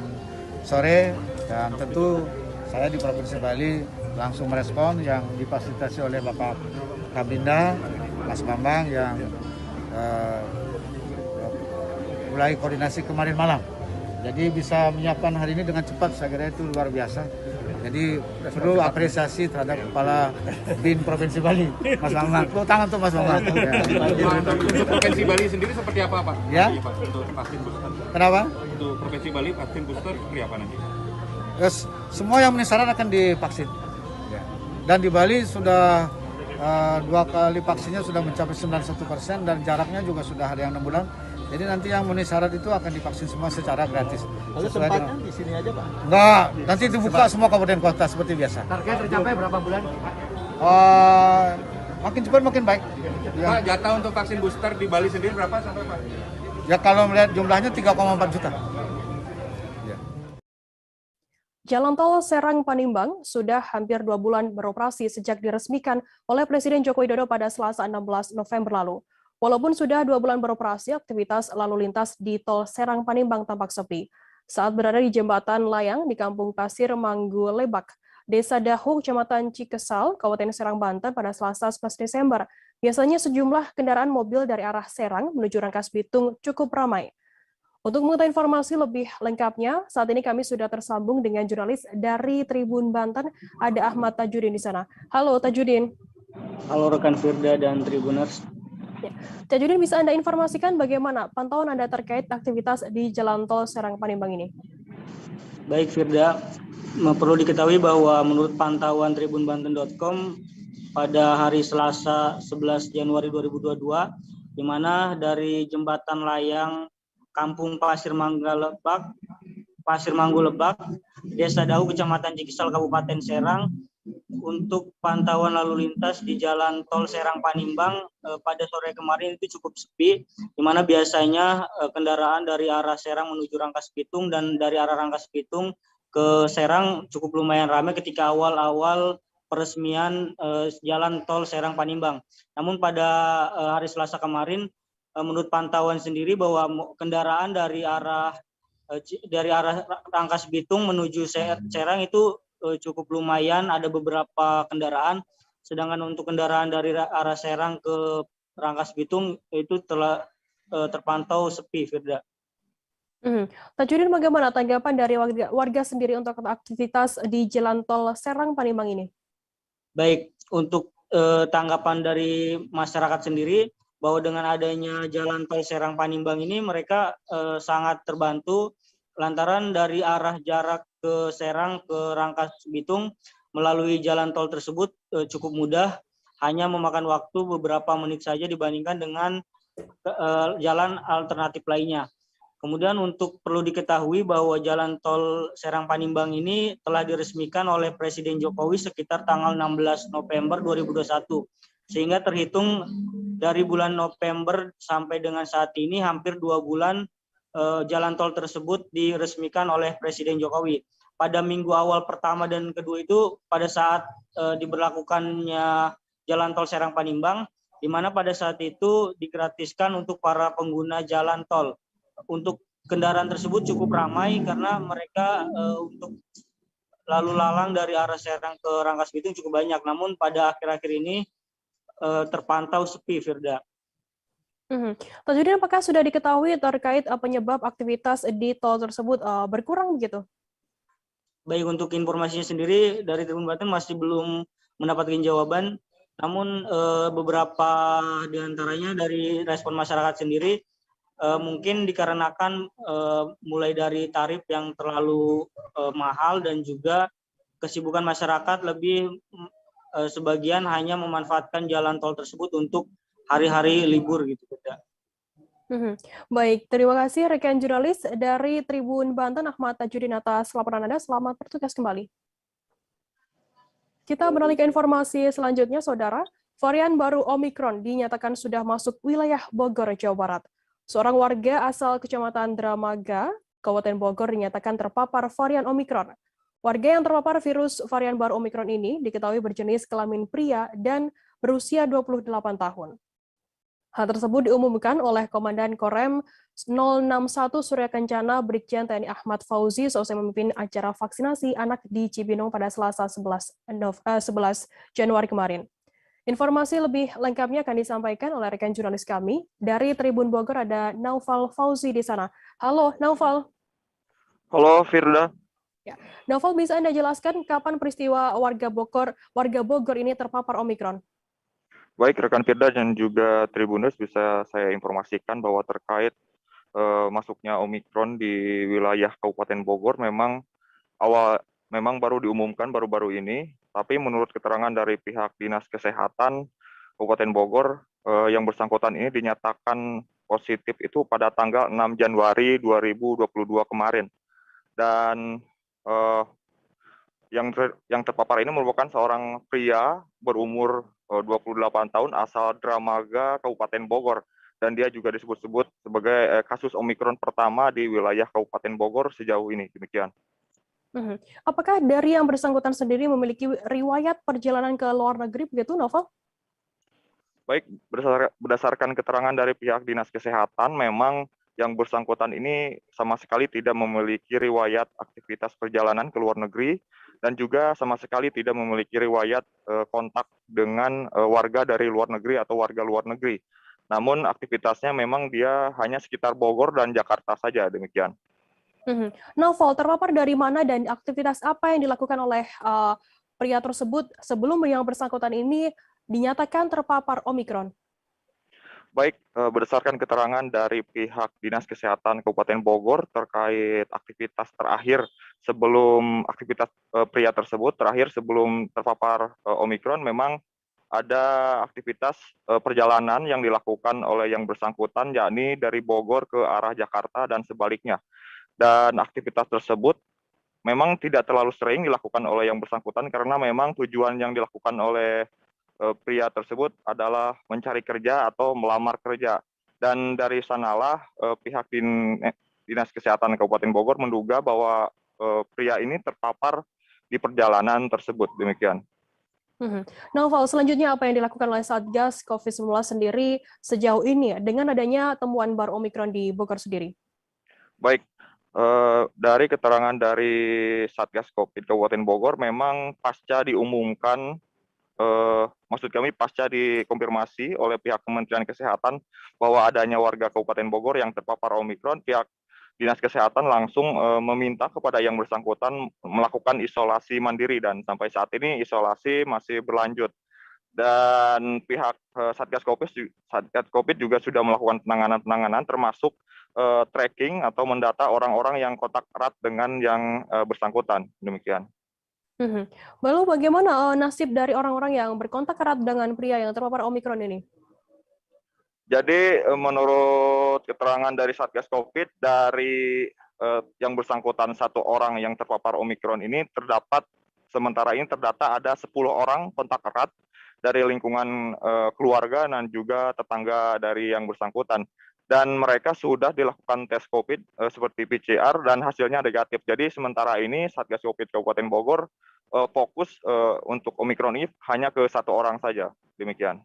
sore, dan tentu saya di Provinsi Bali langsung merespon yang difasilitasi oleh Bapak Kabinda, Mas Bambang yang mulai koordinasi kemarin malam. Jadi bisa menyiapkan hari ini dengan cepat, saya kira itu luar biasa. Jadi perlu apresiasi terhadap Kepala BIN Provinsi Bali, Mas Bambang. Tepuk tangan untuk Mas Bambang. Untuk Provinsi Bali sendiri seperti apa, Pak? Ya? Untuk vaksin booster. Kenapa? Untuk Provinsi Bali vaksin booster seperti apa nanti? Semua yang memenuhi syarat akan divaksin. Dan di Bali sudah 2 kali vaksinnya sudah mencapai 91% dan jaraknya juga sudah ada yang 6 bulan. Jadi nanti yang memenuhi syarat itu akan divaksin semua secara gratis. Lalu tempatnya di sini aja, Pak? Enggak, nanti dibuka semua kabupaten kota seperti biasa. Target tercapai berapa bulan? Makin cepat makin baik. Pak, jatah untuk vaksin booster di Bali sendiri berapa sampai, Pak? Ya kalau melihat jumlahnya 3,4 juta. Jalan tol Serang-Panimbang sudah hampir 2 bulan beroperasi sejak diresmikan oleh Presiden Joko Widodo pada Selasa 16 November lalu. Walaupun sudah 2 bulan beroperasi, aktivitas lalu lintas di tol Serang-Panimbang tampak sepi. Saat berada di jembatan layang di Kampung Pasir Manggu Lebak, Desa Dahu, Kecamatan Cikesal, Kabupaten Serang, Banten pada Selasa 11 Desember, biasanya sejumlah kendaraan mobil dari arah Serang menuju Rangkas Bitung cukup ramai. Untuk mengetahui informasi lebih lengkapnya, saat ini kami sudah tersambung dengan jurnalis dari Tribun Banten, ada Ahmad Tajudin di sana. Halo Tajudin. Halo rekan Firda dan Tribuners. Ya. Tajudin, bisa Anda informasikan bagaimana pantauan Anda terkait aktivitas di Jalan Tol Serang-Panimbang ini? Baik Firda, perlu diketahui bahwa menurut pantauan tribunbanten.com pada hari Selasa 11 Januari 2022, di mana dari jembatan layang Kampung Pasir Manggu Lebak, Desa Dahu, Kecamatan Cikesal, Kabupaten Serang, untuk pantauan lalu lintas di Jalan Tol Serang-Panimbang pada sore kemarin itu cukup sepi, di mana biasanya kendaraan dari arah Serang menuju Rangkas Bitung dan dari arah Rangkas Bitung ke Serang cukup lumayan ramai ketika awal-awal peresmian Jalan Tol Serang-Panimbang. Namun pada hari Selasa kemarin, menurut pantauan sendiri bahwa kendaraan dari arah Rangkas Bitung menuju Serang itu cukup lumayan, ada beberapa kendaraan, sedangkan untuk kendaraan dari arah Serang ke Rangkas Bitung itu telah terpantau sepi, Firda. Tajudin, bagaimana tanggapan dari warga sendiri untuk aktivitas di Jalan Tol Serang-Panimbang ini? Baik, untuk tanggapan dari masyarakat sendiri, bahwa dengan adanya Jalan Tol Serang-Panimbang ini mereka sangat terbantu lantaran dari arah jarak ke Serang ke Rangkas Bitung melalui jalan tol tersebut cukup mudah, hanya memakan waktu beberapa menit saja dibandingkan dengan jalan alternatif lainnya. Kemudian untuk perlu diketahui bahwa jalan tol Serang Panimbang ini telah diresmikan oleh Presiden Jokowi sekitar tanggal 16 November 2021. Sehingga terhitung dari bulan November sampai dengan saat ini hampir 2 bulan jalan tol tersebut diresmikan oleh Presiden Jokowi. Pada minggu awal pertama dan kedua itu pada saat diberlakukannya jalan tol Serang Panimbang, di mana pada saat itu digratiskan untuk para pengguna jalan tol. Untuk kendaraan tersebut cukup ramai karena mereka untuk lalu lalang dari arah Serang ke Rangkas Bitung cukup banyak. Namun pada akhir-akhir ini terpantau sepi, Firda. Tajudin, apakah sudah diketahui terkait penyebab aktivitas di tol tersebut berkurang begitu? Baik, untuk informasinya sendiri dari Tribun Banten masih belum mendapatkan jawaban. Namun beberapa diantaranya dari respon masyarakat sendiri mungkin dikarenakan mulai dari tarif yang terlalu mahal dan juga kesibukan masyarakat lebih sebagian hanya memanfaatkan jalan tol tersebut untuk hari-hari libur gitu. Baik, terima kasih rekan jurnalis dari Tribun Banten Ahmad Tajudin atas laporan Anda. Selamat bertugas kembali. Kita beralih ke informasi selanjutnya, Saudara. Varian baru Omikron dinyatakan sudah masuk wilayah Bogor, Jawa Barat. Seorang warga asal Kecamatan Dramaga, Kabupaten Bogor dinyatakan terpapar varian Omikron. Warga yang terpapar virus varian baru Omikron ini diketahui berjenis kelamin pria dan berusia 28 tahun. Hal tersebut diumumkan oleh Komandan Korem 061 Surya Kencana Brigjen TNI Ahmad Fauzi seusai memimpin acara vaksinasi anak di Cibinong pada Selasa 11 Januari kemarin. Informasi lebih lengkapnya akan disampaikan oleh rekan jurnalis kami. Dari Tribun Bogor ada Naufal Fauzi di sana. Halo, Naufal. Halo, Firda. Ya. Naufal, bisa Anda jelaskan kapan peristiwa warga Bogor ini terpapar Omikron? Baik, rekan Firda dan juga Tribuners, bisa saya informasikan bahwa terkait masuknya Omikron di wilayah Kabupaten Bogor memang baru diumumkan baru-baru ini, tapi menurut keterangan dari pihak Dinas Kesehatan Kabupaten Bogor, yang bersangkutan ini dinyatakan positif itu pada tanggal 6 Januari 2022 kemarin. Dan yang terpapar ini merupakan seorang pria berumur 28 tahun asal Dramaga, Kabupaten Bogor. Dan dia juga disebut-sebut sebagai kasus Omikron pertama di wilayah Kabupaten Bogor sejauh ini. Demikian. Apakah dari yang bersangkutan sendiri memiliki riwayat perjalanan ke luar negeri begitu, Novel? Baik, berdasarkan keterangan dari pihak Dinas Kesehatan, memang yang bersangkutan ini sama sekali tidak memiliki riwayat aktivitas perjalanan ke luar negeri dan juga sama sekali tidak memiliki riwayat kontak dengan warga dari luar negeri atau warga luar negeri. Namun aktivitasnya memang dia hanya sekitar Bogor dan Jakarta saja, demikian. Novel, terpapar dari mana dan aktivitas apa yang dilakukan oleh pria tersebut sebelum yang bersangkutan ini dinyatakan terpapar Omikron? Baik, berdasarkan keterangan dari pihak Dinas Kesehatan Kabupaten Bogor terkait aktivitas terakhir sebelum aktivitas pria tersebut terakhir sebelum terpapar Omikron, memang ada aktivitas perjalanan yang dilakukan oleh yang bersangkutan, yakni dari Bogor ke arah Jakarta dan sebaliknya. Dan aktivitas tersebut memang tidak terlalu sering dilakukan oleh yang bersangkutan karena memang tujuan yang dilakukan oleh pria tersebut adalah mencari kerja atau melamar kerja. Dan dari sanalah pihak Dinas Kesehatan Kabupaten Bogor menduga bahwa pria ini terpapar di perjalanan tersebut. Demikian. Novel, selanjutnya apa yang dilakukan oleh Satgas COVID-19 sendiri sejauh ini dengan adanya temuan baru Omikron di Bogor sendiri? Baik, dari keterangan dari Satgas COVID Kabupaten Bogor, memang pasca diumumkan, maksud kami pasca dikonfirmasi oleh pihak Kementerian Kesehatan bahwa adanya warga Kabupaten Bogor yang terpapar Omikron, pihak Dinas Kesehatan langsung meminta kepada yang bersangkutan melakukan isolasi mandiri dan sampai saat ini isolasi masih berlanjut. Dan pihak Satgas COVID juga sudah melakukan penanganan termasuk tracking atau mendata orang-orang yang kontak erat dengan yang bersangkutan. Demikian. Lalu bagaimana nasib dari orang-orang yang berkontak erat dengan pria yang terpapar Omikron ini? Jadi menurut keterangan dari Satgas Covid, dari yang bersangkutan 1 orang yang terpapar Omikron ini sementara ini terdata ada 10 orang kontak erat dari lingkungan keluarga dan juga tetangga dari yang bersangkutan. Dan mereka sudah dilakukan tes COVID seperti PCR dan hasilnya negatif. Jadi sementara ini Satgas Covid Kabupaten Bogor fokus untuk Omikron ini hanya ke 1 orang saja. Demikian.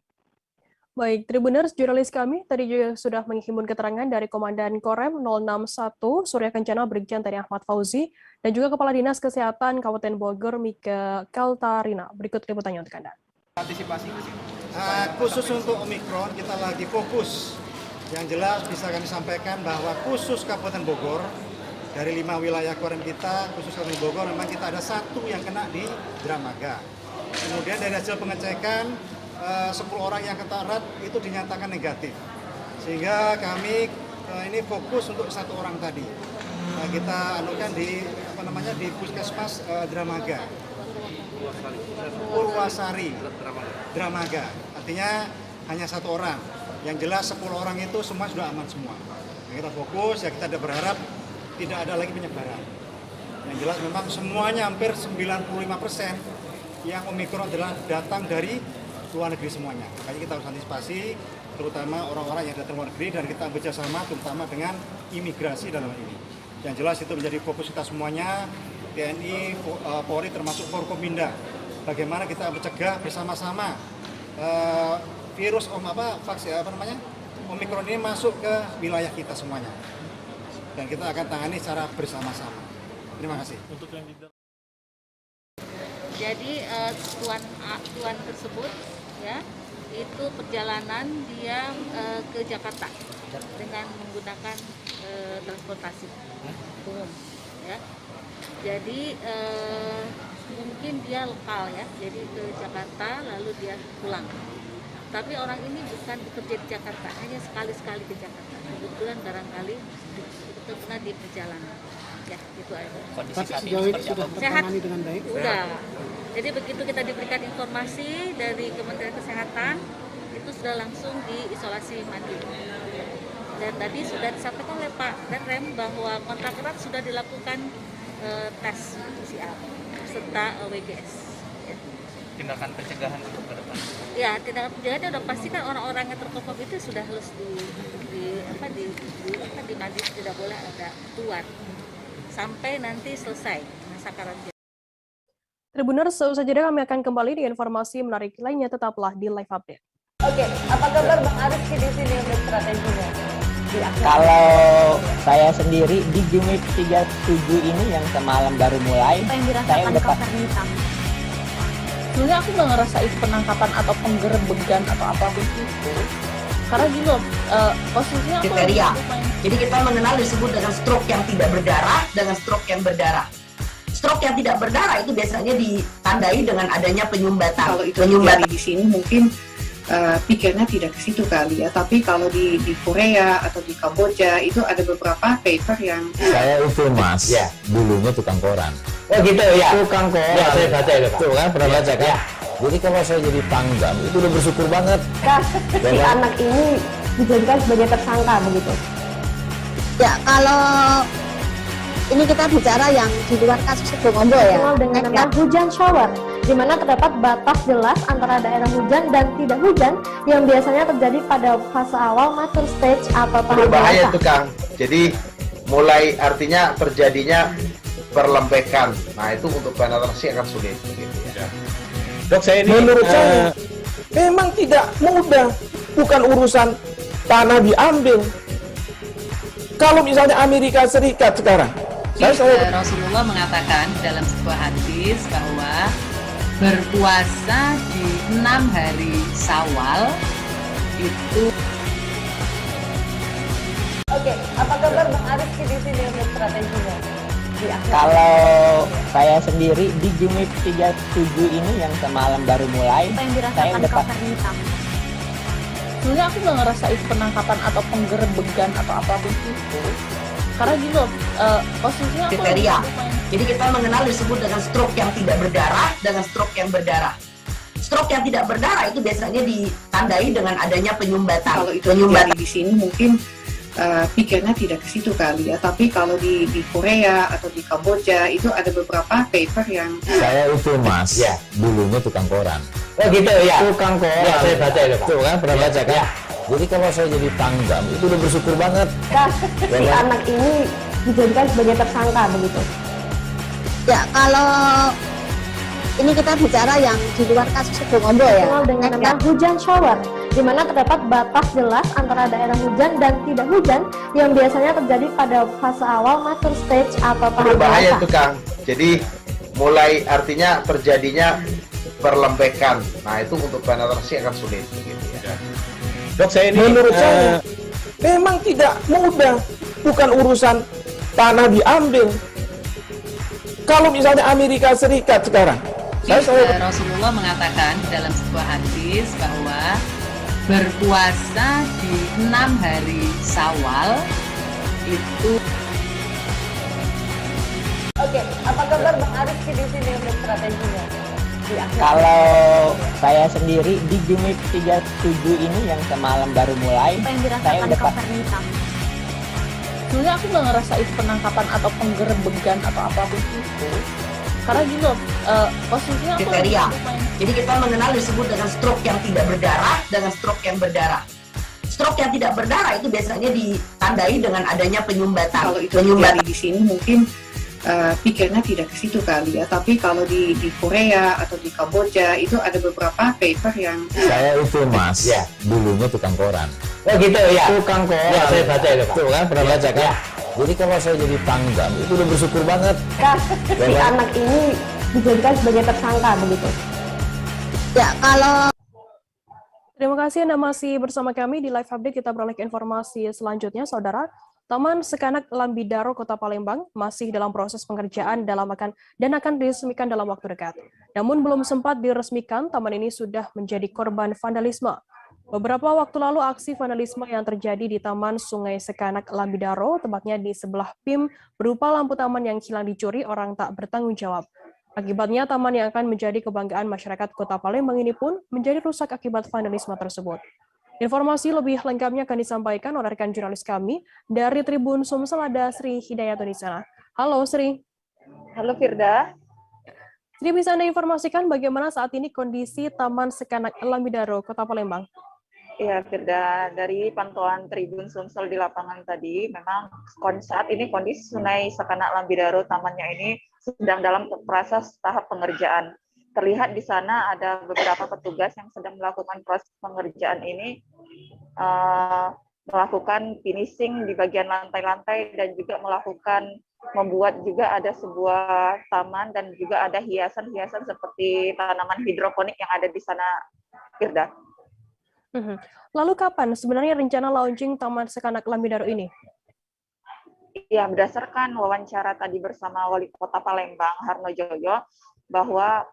Baik, Tribuners, jurnalis kami tadi juga sudah menghimpun keterangan dari Komandan Korem 061 Surya Kencana Brigjen TNI Ahmad Fauzi dan juga Kepala Dinas Kesehatan Kabupaten Bogor Mika Kaltarina. Berikut liputannya untuk Anda. Antisipasi khusus untuk Omikron kita lagi fokus. Yang jelas bisa kami sampaikan bahwa khusus Kabupaten Bogor dari 5 wilayah Korem kita, khusus Kabupaten Bogor memang kita ada 1 yang kena di Dramaga. Kemudian dari hasil pengecekan 10 orang yang kontak erat itu dinyatakan negatif, sehingga kami ini fokus untuk 1 orang tadi. Kita anukan di di Puskesmas Dramaga, Purwasari Dramaga. Artinya hanya 1 orang. Yang jelas 10 orang itu semua sudah aman semua. Kita fokus ya, kita berharap tidak ada lagi penyebaran. Yang jelas memang semuanya hampir 95% yang Omikron adalah datang dari luar negeri semuanya. Makanya kita harus antisipasi terutama orang-orang yang datang luar negeri dan kita bekerjasama terutama dengan imigrasi dalam ini. Yang jelas itu menjadi fokus kita semuanya, TNI, Polri termasuk Forkominda. Bagaimana kita mencegah bersama-sama virus Omikron ini masuk ke wilayah kita semuanya. Dan kita akan tangani secara bersama-sama. Terima kasih. Jadi tuan tersebut ya itu perjalanan dia ke Jakarta dengan menggunakan transportasi umum ya. Jadi mungkin dia lokal ya, jadi ke Jakarta lalu dia pulang. Tapi orang ini bukan bekerja di Jakarta, hanya sekali-sekali ke Jakarta. Kebetulan barangkali itu pernah di perjalanan. Ya, itu aja. Kondisi saat ini sudah tertangani dengan baik? Udah. Jadi begitu kita diberikan informasi dari Kementerian Kesehatan, itu sudah langsung diisolasi mandiri. Dan tadi sudah disampaikan oleh Pak Rem bahwa kontak erat sudah dilakukan tes PCR serta WGS. Ya. Tindakan pencegahan untuk ke depan? Ya, tindakan pencegahan udah pasti kan orang-orang yang terpapar itu sudah harus di mandiri, tidak boleh ada keluar sampai nanti selesai masa karantina. Tribuners, seusai jeda kami akan kembali dengan informasi menarik lainnya, tetaplah di Live Update. Oke, apa kabar Bang Ariski di sini untuk strateginya? Kalau saya sendiri di Jumik 37 ini yang semalam baru mulai, saya udah Sebenarnya aku nggak ngerasa itu penangkapan atau penggerebegan atau apapun itu. Karena gini loh, posisinya aku kriteria. Jadi kita mengenal disebut dengan stroke yang tidak berdarah dengan stroke yang berdarah. Stroke yang tidak berdarah itu biasanya ditandai dengan adanya penyumbatan. Kalau itu terjadi di sini mungkin pikirnya tidak ke situ kali ya. Tapi kalau di Korea atau di Kamboja itu ada beberapa paper yang saya itu Mas, ya, dulunya tukang koran. Oh gitu ya. Tukang koran. Ya, saya baca itu Pak. Tuh kan pernah baca kan? Ya. Jadi kalau saya jadi pangdam itu udah bersyukur banget. Si anak ini dijadikan sebagai tersangka begitu. Ya, kalau ini kita bicara yang di luar kasus itu ngobrol ya. Dengan nama hujan shower, di mana terdapat batas jelas antara daerah hujan dan tidak hujan yang biasanya terjadi pada fase awal mature stage atau tahap berbahaya dewasa. tuh Kang. Jadi mulai artinya terjadinya perlembekan. Nah itu untuk penetrasi akan sulit. Gitu ya. Dok, saya ini menurut saya memang tidak mudah, bukan urusan tanah diambil. Kalau misalnya Amerika Serikat sekarang, Rasulullah mengatakan dalam sebuah hadis bahwa berpuasa di 6 hari Syawal itu. Oke, apa kabar Bang Ariski di sini untuk strateginya? Kalau saya sendiri di Jumik 37 ini yang semalam baru mulai, saya udah Sebenarnya aku nggak ngerasa itu penangkapan atau penggerebegan atau apapun itu. Karena gini loh, posisinya aku kriteria. Jadi kita mengenal disebut dengan stroke yang tidak berdarah dengan stroke yang berdarah. Stroke yang tidak berdarah itu biasanya ditandai dengan adanya penyumbatan. Kalau itu terjadi di sini mungkin pikirnya tidak ke situ kali ya, tapi kalau di Korea atau di Kamboja itu ada beberapa paper yang Saya itu Mas, dulunya tukang koran. Oh gitu ya. Tukang koran. Ya, saya baca itu Pak. Tuh kan pernah baca kan? Jadi kalau saya jadi tanggam itu udah bersyukur banget. Si anak ini dijadikan sebagai tersangka begitu. Ya, kalau ini kita bicara yang di luar kasus Bongombo ya. Dikenal dengan nama hujan shower, di mana terdapat batas jelas antara daerah hujan dan tidak hujan yang biasanya terjadi pada fase awal mature stage atau tahap Berbahaya dewasa. itu Kang. Jadi mulai artinya terjadinya perlembekan. Nah itu untuk penetrasi akan sulit. Gitu ya. Dok, saya ini menurut saya memang tidak mudah, bukan urusan tanah diambil. Kalau misalnya Amerika Serikat sekarang, Rasulullah mengatakan dalam sebuah hadis bahwa berpuasa di 6 hari Syawal itu. Oke, apa kabar Bang Arief di sini untuk strateginya? Kalau saya sendiri di Jumik 37 ini yang semalam baru mulai, Apa yang saya dirasakan udah Kopernita? Sebenarnya aku nggak ngerasa itu penangkapan atau penggerebekan atau apapun itu. Karena gini loh, posisinya aku kriteria. Jadi kita mengenal disebut dengan stroke yang tidak berdarah dengan stroke yang berdarah. Stroke yang tidak berdarah itu biasanya ditandai dengan adanya penyumbatan. Kalau itu terjadi di sini mungkin pikirnya tidak ke situ kali ya, tapi kalau di Korea atau di Kamboja itu ada beberapa paper yang Saya itu Mas, dulunya tukang koran. Oh gitu ya. Tukang koran. Ya, saya baca itu Pak. Tuh kan pernah baca kan? Jadi kalau saya jadi tanggam itu udah bersyukur banget. Si anak ini dijadikan sebagai tersangka begitu. Ya, kalau Terima kasih Anda masih bersama kami di Live Update. Kita beralih ke informasi selanjutnya, Saudara. Taman Sekanak Lambidaro Kota Palembang masih dalam proses pengerjaan dan akan diresmikan dalam waktu dekat. Namun belum sempat diresmikan, taman ini sudah menjadi korban vandalisme. Beberapa waktu lalu aksi vandalisme yang terjadi di Taman Sungai Sekanak Lambidaro, tepatnya di sebelah PIM, berupa lampu taman yang hilang dicuri orang tak bertanggung jawab. Akibatnya taman yang akan menjadi kebanggaan masyarakat Kota Palembang ini pun menjadi rusak akibat vandalisme tersebut. Informasi lebih lengkapnya akan disampaikan oleh rekan jurnalis kami dari Tribun Sumsel, ada Sri Hidayatun di sana. Halo Sri. Halo Firda. Sri, bisa Anda informasikan bagaimana saat ini kondisi Taman Sekanak Lambidaro Kota Palembang? Iya Firda, dari pantauan Tribun Sumsel di lapangan tadi, memang saat ini kondisi Sungai Sekanak Lambidaro tamannya ini sedang dalam proses tahap pengerjaan. Terlihat di sana ada beberapa petugas yang sedang melakukan proses pengerjaan ini, melakukan finishing di bagian lantai-lantai dan juga membuat juga ada sebuah taman dan juga ada hiasan-hiasan seperti tanaman hidroponik yang ada di sana, Firda. Lalu kapan sebenarnya rencana launching Taman Sekanak Lambidaro ini? Ya, berdasarkan wawancara tadi bersama Wali Kota Palembang, Harno Joyo, bahwa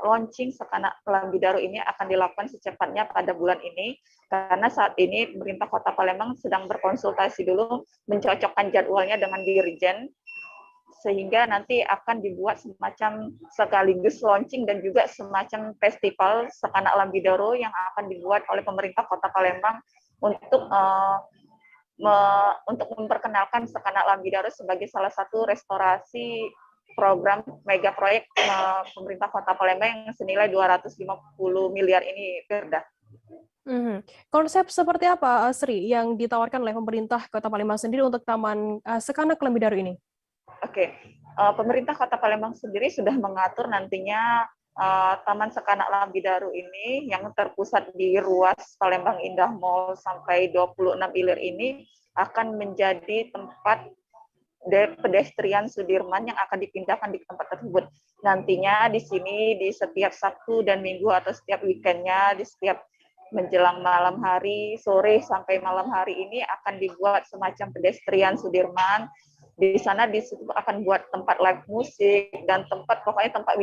launching Sekanak Lambidaro ini akan dilakukan secepatnya pada bulan ini, karena saat ini pemerintah Kota Palembang sedang berkonsultasi dulu, mencocokkan jadwalnya dengan Dirjen, sehingga nanti akan dibuat semacam sekaligus launching dan juga semacam festival Sekanak Lambidaro yang akan dibuat oleh pemerintah Kota Palembang untuk memperkenalkan Sekanak Lambidaro sebagai salah satu restorasi program mega proyek pemerintah Kota Palembang yang senilai 250 miliar ini, Firda. Konsep seperti apa, Sri, yang ditawarkan oleh pemerintah Kota Palembang sendiri untuk Taman Sekanak Lambidaro ini? Oke, pemerintah Kota Palembang sendiri sudah mengatur nantinya Taman Sekanak Lambidaro ini yang terpusat di ruas Palembang Indah Mall sampai 26 Ilir ini akan menjadi tempat pedestrian Sudirman yang akan dipindahkan di tempat tersebut. Nantinya di sini di setiap Sabtu dan Minggu atau setiap weekendnya, di setiap menjelang malam hari, sore sampai malam hari ini akan dibuat semacam pedestrian Sudirman. Di sana akan buat tempat live musik dan pokoknya tempat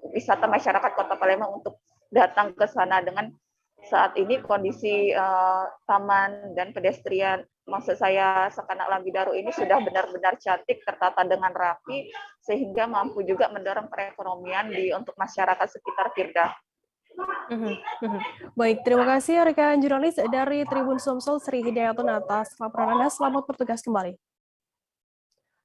wisata masyarakat Kota Palembang untuk datang ke sana. Dengan saat ini kondisi taman dan pedestrian, maksud saya Sekanak Lambidaro ini sudah benar-benar cantik, tertata dengan rapi, sehingga mampu juga mendorong perekonomian untuk masyarakat sekitar, Firda. Baik, terima kasih rekan jurnalis dari Tribun Sumsel Sri Hidayatun atas laporan Anda. Selamat bertugas kembali.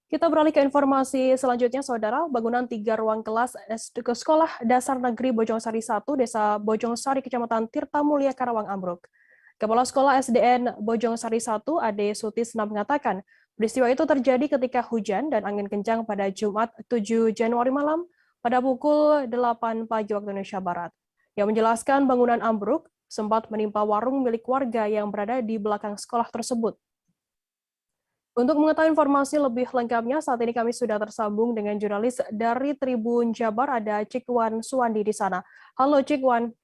Kita beralih ke informasi selanjutnya, Saudara. Bangunan 3 ruang kelas Sekolah Dasar Negeri Bojongsari 1, Desa Bojongsari, Kecamatan Tirtamulia, Karawang ambruk. Kepala Sekolah SDN Bojongsari 1, Ade Sutisna mengatakan, peristiwa itu terjadi ketika hujan dan angin kencang pada Jumat 7 Januari malam pada pukul 8 pagi waktu Indonesia Barat. Yang menjelaskan bangunan ambruk sempat menimpa warung milik warga yang berada di belakang sekolah tersebut. Untuk mengetahui informasi lebih lengkapnya, saat ini kami sudah tersambung dengan jurnalis dari Tribun Jabar, ada Cikwan Suwandi di sana. Halo Cikwan.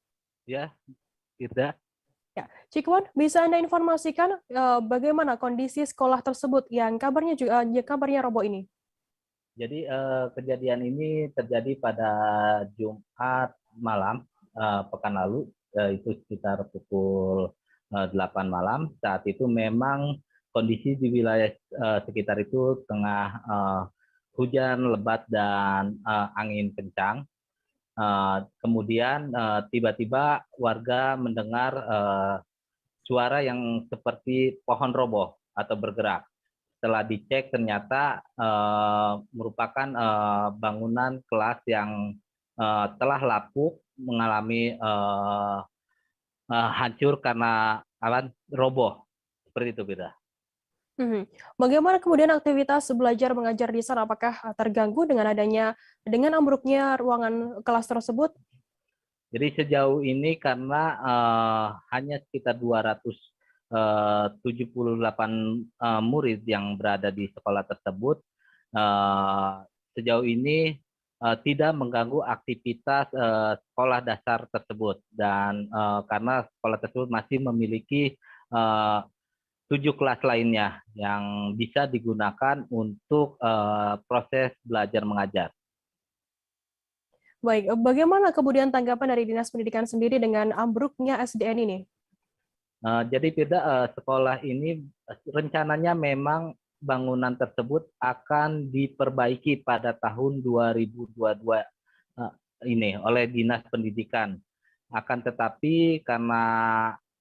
Ya, Firda. Ya, Cikwan, bisa Anda informasikan bagaimana kondisi sekolah tersebut yang kabarnya roboh ini? Jadi kejadian ini terjadi pada Jumat malam pekan lalu, itu sekitar pukul 8 malam. Saat itu memang kondisi di wilayah sekitar itu tengah hujan lebat dan angin kencang. Kemudian tiba-tiba warga mendengar suara yang seperti pohon roboh atau bergerak. Setelah dicek ternyata merupakan bangunan kelas yang telah lapuk, mengalami hancur karena roboh. Seperti itu, Beda. Bagaimana kemudian aktivitas belajar mengajar di sana? Apakah terganggu dengan ambruknya ruangan kelas tersebut? Jadi sejauh ini karena hanya sekitar 278 murid yang berada di sekolah tersebut, sejauh ini tidak mengganggu aktivitas sekolah dasar tersebut, dan karena sekolah tersebut masih memiliki 7 kelas lainnya yang bisa digunakan untuk proses belajar mengajar. Baik, bagaimana kemudian tanggapan dari Dinas Pendidikan sendiri dengan ambruknya SDN ini? Jadi Firda, sekolah ini rencananya memang bangunan tersebut akan diperbaiki pada tahun 2022 ini oleh Dinas Pendidikan. Akan tetapi karena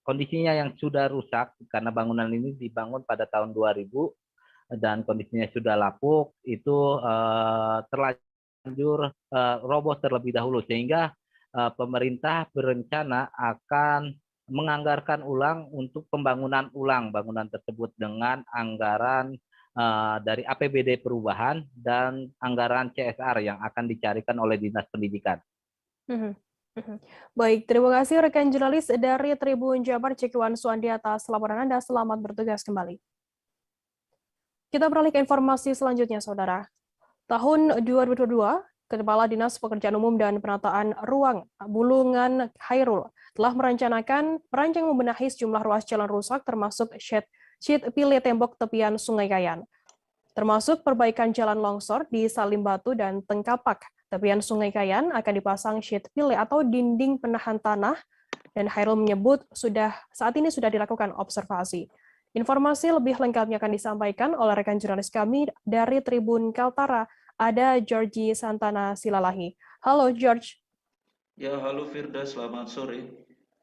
kondisinya yang sudah rusak, karena bangunan ini dibangun pada tahun 2000 dan kondisinya sudah lapuk, itu terlanjur roboh terlebih dahulu, sehingga pemerintah berencana akan menganggarkan ulang untuk pembangunan ulang bangunan tersebut dengan anggaran dari APBD perubahan dan anggaran CSR yang akan dicarikan oleh Dinas Pendidikan. Baik, terima kasih rekan jurnalis dari Tribun Jabar, Cikwan Suwandi atas laporan Anda. Selamat bertugas kembali. Kita beralih ke informasi selanjutnya, Saudara. Tahun 2022, Kepala Dinas Pekerjaan Umum dan Penataan Ruang Bulungan Khairul telah merancang membenahi sejumlah ruas jalan rusak termasuk sheet pilih tembok tepian Sungai Kayan, termasuk perbaikan jalan longsor di Salim Batu dan Tengkapak. Tepian Sungai Kayan akan dipasang sheet pilih atau dinding penahan tanah, dan Khairul menyebut saat ini sudah dilakukan observasi. Informasi lebih lengkapnya akan disampaikan oleh rekan jurnalis kami dari Tribun Kaltara, ada Georgie Santana Silalahi. Halo George. Ya, halo Firda, selamat sore.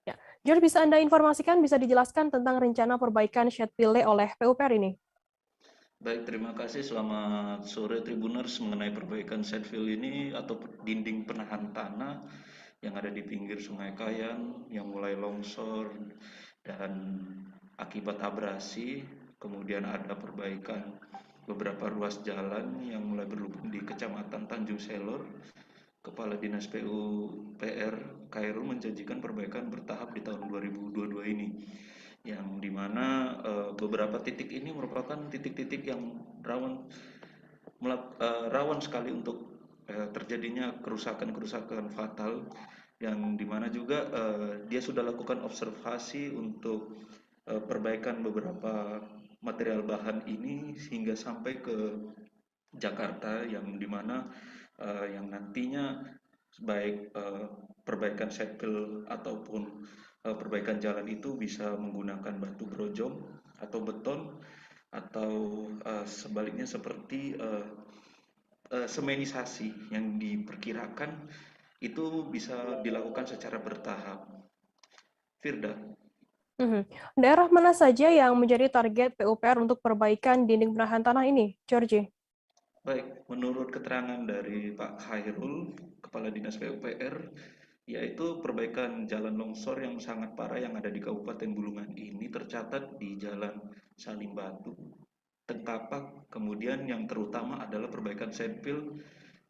Ya, George, bisa Anda informasikan, bisa dijelaskan tentang rencana perbaikan sheet pilih oleh PUPR ini? Baik, terima kasih. Selamat sore Tribuners. Mengenai perbaikan sheet pilih ini atau dinding penahan tanah yang ada di pinggir Sungai Kayan yang mulai longsor dan akibat abrasi, kemudian ada perbaikan beberapa ruas jalan yang mulai berlubang di Kecamatan Tanjung Selor. Kepala Dinas PUPR Khairul menjanjikan perbaikan bertahap di tahun 2022 ini, yang dimana beberapa titik ini merupakan titik-titik yang rawan sekali untuk terjadinya kerusakan fatal, yang dimana juga dia sudah lakukan observasi untuk perbaikan beberapa material bahan ini hingga sampai ke Jakarta, yang dimana yang nantinya baik perbaikan sepil ataupun perbaikan jalan itu bisa menggunakan batu brojong atau beton, atau sebaliknya seperti semenisasi yang diperkirakan itu bisa dilakukan secara bertahap. Firda. Daerah mana saja yang menjadi target PUPR untuk perbaikan dinding penahan tanah ini, Georgie? Baik, menurut keterangan dari Pak Khairul, Kepala Dinas PUPR, yaitu perbaikan jalan longsor yang sangat parah yang ada di Kabupaten Bulungan ini tercatat di Jalan Salim Batu, Tengkapak, kemudian yang terutama adalah perbaikan sandfill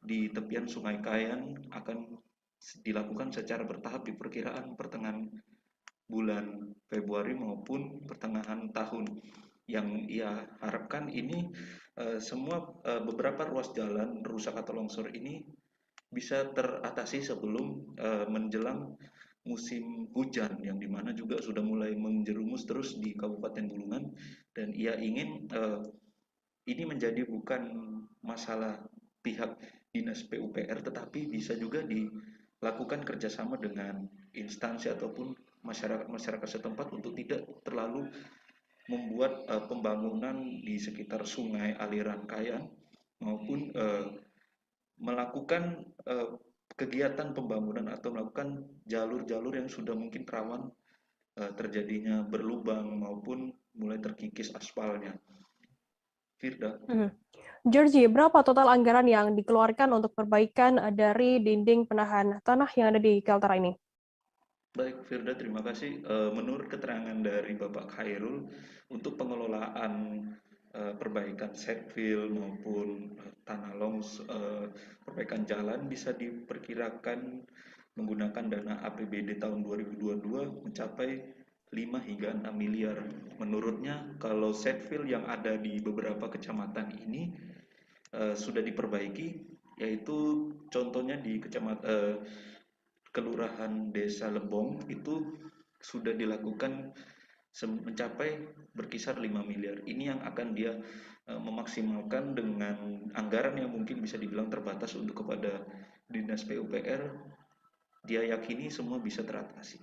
di tepian Sungai Kayan akan dilakukan secara bertahap di perkiraan pertengahan bulan Februari maupun pertengahan tahun. Yang ia harapkan ini beberapa ruas jalan rusak atau longsor ini bisa teratasi sebelum menjelang musim hujan, yang dimana juga sudah mulai menjerumus terus di Kabupaten Bulungan, dan ia ingin ini menjadi bukan masalah pihak Dinas PUPR, tetapi bisa juga dilakukan kerjasama dengan instansi ataupun masyarakat setempat untuk tidak terlalu membuat pembangunan di sekitar sungai aliran Kayan maupun melakukan kegiatan pembangunan atau melakukan jalur-jalur yang sudah mungkin rawan terjadinya berlubang maupun mulai terkikis aspalnya. Firda. Georgie, berapa total anggaran yang dikeluarkan untuk perbaikan dari dinding penahan tanah yang ada di Kaltara ini? Baik, Firda, terima kasih. Menurut keterangan dari Bapak Khairul, untuk pengelolaan perbaikan sandfill maupun tanah perbaikan jalan bisa diperkirakan menggunakan dana APBD tahun 2022 mencapai 5 hingga 6 miliar. Menurutnya, kalau sandfill yang ada di beberapa kecamatan ini sudah diperbaiki, yaitu contohnya di Kelurahan Desa Lebong itu sudah dilakukan mencapai berkisar 5 miliar. Ini yang akan dia memaksimalkan dengan anggaran yang mungkin bisa dibilang terbatas untuk kepada Dinas PUPR. Dia yakini semua bisa teratasi.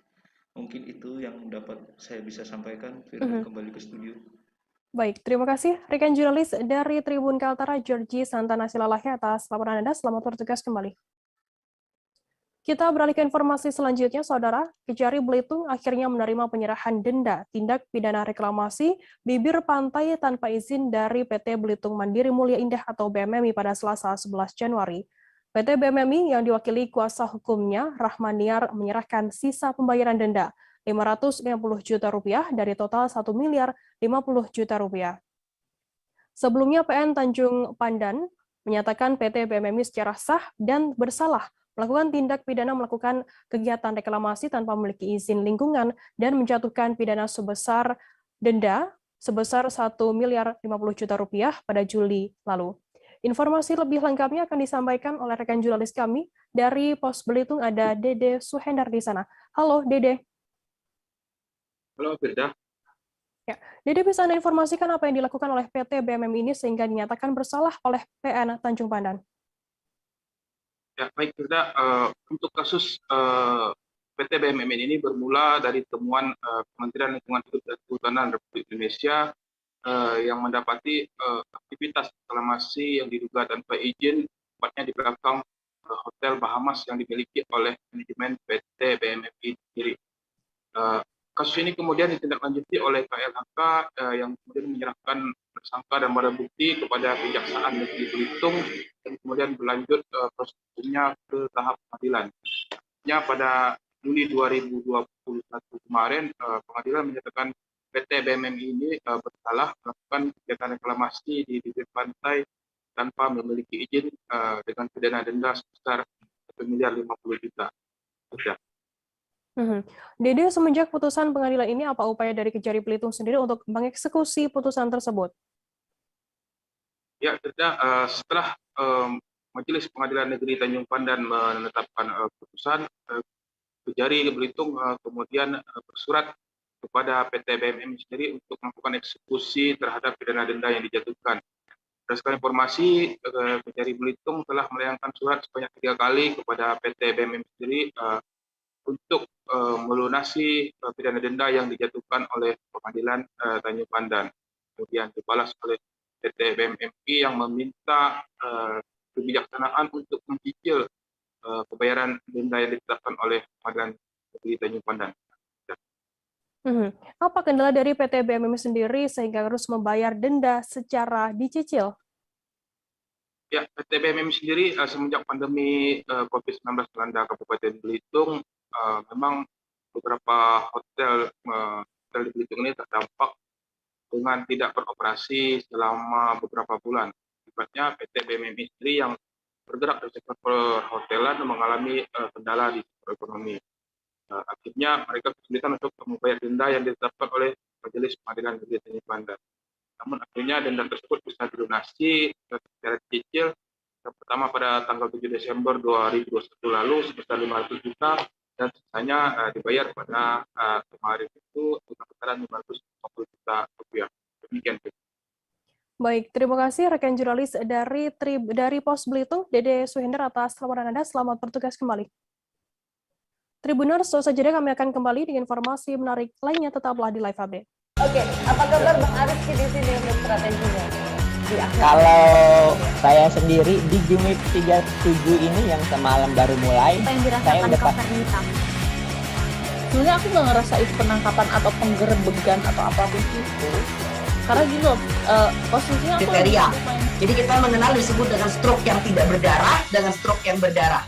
Mungkin itu yang dapat saya bisa sampaikan. Firda, kembali ke studio. Baik, terima kasih rekan jurnalis dari Tribun Kaltara, Georgie Santana Silalahi atas laporan Anda. Selamat bertugas kembali. Kita beralih ke informasi selanjutnya, Saudara. Kejari Belitung akhirnya menerima penyerahan denda tindak pidana reklamasi bibir pantai tanpa izin dari PT Belitung Mandiri Mulia Indah atau BMMI pada Selasa 11 Januari. PT BMMI yang diwakili kuasa hukumnya, Rahmaniar, menyerahkan sisa pembayaran denda Rp550 juta dari total Rp1.050 miliar. Sebelumnya PN Tanjung Pandan menyatakan PT BMMI secara sah dan bersalah melakukan tindak pidana melakukan kegiatan reklamasi tanpa memiliki izin lingkungan dan menjatuhkan pidana sebesar denda sebesar Rp1.050 juta pada Juli lalu. Informasi lebih lengkapnya akan disampaikan oleh rekan jurnalis kami dari Pos Belitung, ada Dede Suhendar di sana. Halo Dede. Halo Firda. Ya, Dede bisa Anda informasikan apa yang dilakukan oleh PT BMMI ini sehingga dinyatakan bersalah oleh PN Tanjung Pandan? Ya, baik Firda, untuk kasus PT BMMI ini bermula dari temuan Kementerian Lingkungan Hidup dan Kehutanan Republik Indonesia yang mendapati aktivitas reklamasi yang diduga tanpa izin, tepatnya di belakang Hotel Bahamas yang dimiliki oleh manajemen PT BMMI sendiri. Kasus ini kemudian ditindaklanjuti oleh KLHK yang kemudian menyerahkan tersangka dan barang bukti kepada Kejaksaan Negeri Belitung dan kemudian berlanjut prosesnya ke tahap pengadilan. Pada Juli 2021 kemarin, pengadilan menyatakan PT BMMI ini bersalah melakukan kegiatan reklamasi di bibir pantai tanpa memiliki izin dengan pidana denda sebesar Rp1.050 juta. Dede, semenjak putusan pengadilan ini, apa upaya dari Kejari Belitung sendiri untuk mengeksekusi putusan tersebut? Ya, setelah Majelis Pengadilan Negeri Tanjung Pandan menetapkan putusan, Kejari Belitung kemudian bersurat kepada PT BMMI sendiri untuk melakukan eksekusi terhadap pidana denda yang dijatuhkan. Berdasarkan informasi, Kejari Belitung telah melayangkan surat sebanyak 3 kali kepada PT BMMI sendiri untuk melunasi pidana denda yang dijatuhkan oleh Pengadilan Tanjung Pandan. Kemudian dibalas oleh PT BMMI yang meminta kebijaksanaan untuk mencicil pembayaran denda yang ditetapkan oleh Pengadilan Negeri Tanjung Pandan. Apa kendala dari PT BMM sendiri sehingga harus membayar denda secara dicicil? Ya, PT BMM sendiri semenjak pandemi COVID-19 melanda Kabupaten Belitung, memang beberapa hotel di Belitung ini terdampak dengan tidak beroperasi selama beberapa bulan. Akibatnya PT BMM sendiri yang bergerak di sektor perhotelan mengalami kendala di sektor ekonomi. Akhirnya mereka kesulitan untuk membayar denda yang ditetapkan oleh Majelis Pengadilan Negeri Tanjung Pandan. Namun akhirnya denda tersebut bisa dilunasi secara cicil. Yang pertama pada tanggal 7 Desember 2021 lalu sebesar 500 juta dan sisanya dibayar pada kemarin itu kisaran 550 juta rupiah. Demikian. Baik, terima kasih rekan jurnalis dari Pos Belitung, Dede Suhender atas laporan Anda. Selamat bertugas kembali. Tribuners, setelah jeda kami akan kembali dengan informasi menarik lainnya, tetaplah di Live Update. Oke, apa kabar Bang Aris di sini untuk strateginya? Kalau saya sendiri di Jumit 37 ini yang semalam baru mulai, saya udah pasti. Sebenarnya aku nggak ngerasa itu penangkapan atau penggerebekan atau apapun itu. Karena gini loh, posisinya aku kriteria. Jadi kita mengenal disebut dengan stroke yang tidak berdarah dengan stroke yang berdarah.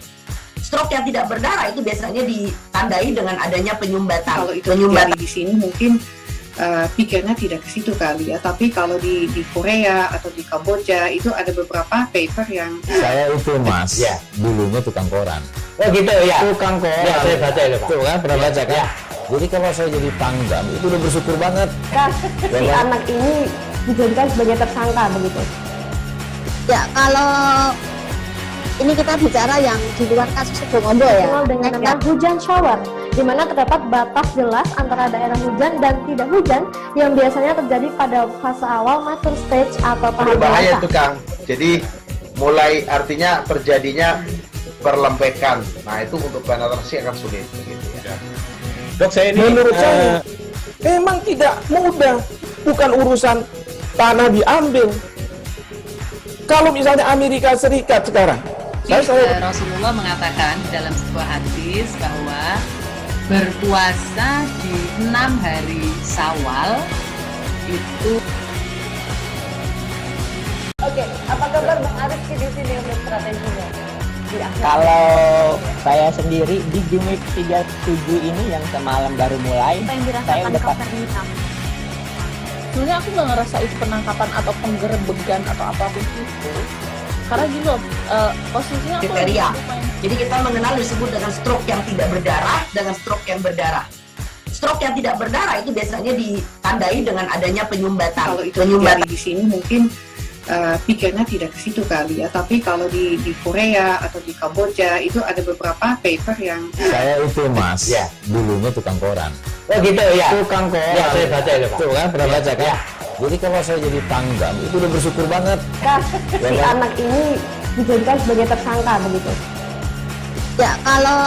Stroke yang tidak berdarah itu biasanya ditandai dengan adanya penyumbatan. Kalau itu terjadi di sini mungkin pikirnya tidak ke situ kali ya. Tapi kalau di Korea atau di Kamboja itu ada beberapa paper yang saya itu Mas, ya dulunya tukang koran. Oh gitu ya. Tukang koran. Ya, saya baca itu Pak. Tuh kan pernah baca kan? Ya. Jadi kalau saya jadi pangdam itu udah bersyukur banget. Si anak ini dijadikan sebagai tersangka begitu. Ya, kalau ini kita bicara yang di luar kasus Sebongombo ya. Dengan nama hujan shower, di mana terdapat batas jelas antara daerah hujan dan tidak hujan yang biasanya terjadi pada fase awal mature stage atau tahap berbahaya dewasa. itu Kang. Jadi mulai artinya terjadinya perlembekan. Nah itu untuk penetrasi akan sulit. Gitu ya. Dok, saya ini menurut saya memang tidak mudah, bukan urusan tanah diambil. Kalau misalnya Amerika Serikat sekarang, Rasulullah mengatakan dalam sebuah hadis bahwa berpuasa di 6 hari Syawal itu. Oke, apa kabar Bang Aris di sini untuk strateginya? Kalau saya sendiri di Jumit 37 ini yang semalam baru mulai, saya udah pasti. Sebenarnya aku nggak ngerasa itu penangkapan atau penggerebekan atau apapun itu. Karena gini loh, posisinya aku kriteria. Jadi kita mengenal disebut dengan stroke yang tidak berdarah dengan stroke yang berdarah. Stroke yang tidak berdarah itu biasanya ditandai dengan adanya penyumbatan. Kalau itu terjadi di sini mungkin pikirnya tidak ke situ kali ya. Tapi kalau di Korea atau di Kamboja itu ada beberapa paper yang saya itu Mas, ya dulunya tukang koran. Oh gitu ya. Tukang koran. Ya, saya baca itu Pak. Tuh kan pernah baca kan? Ya. Jadi kalau saya jadi pangdam itu udah bersyukur banget. Si anak ini dijadikan sebagai tersangka begitu. Ya, kalau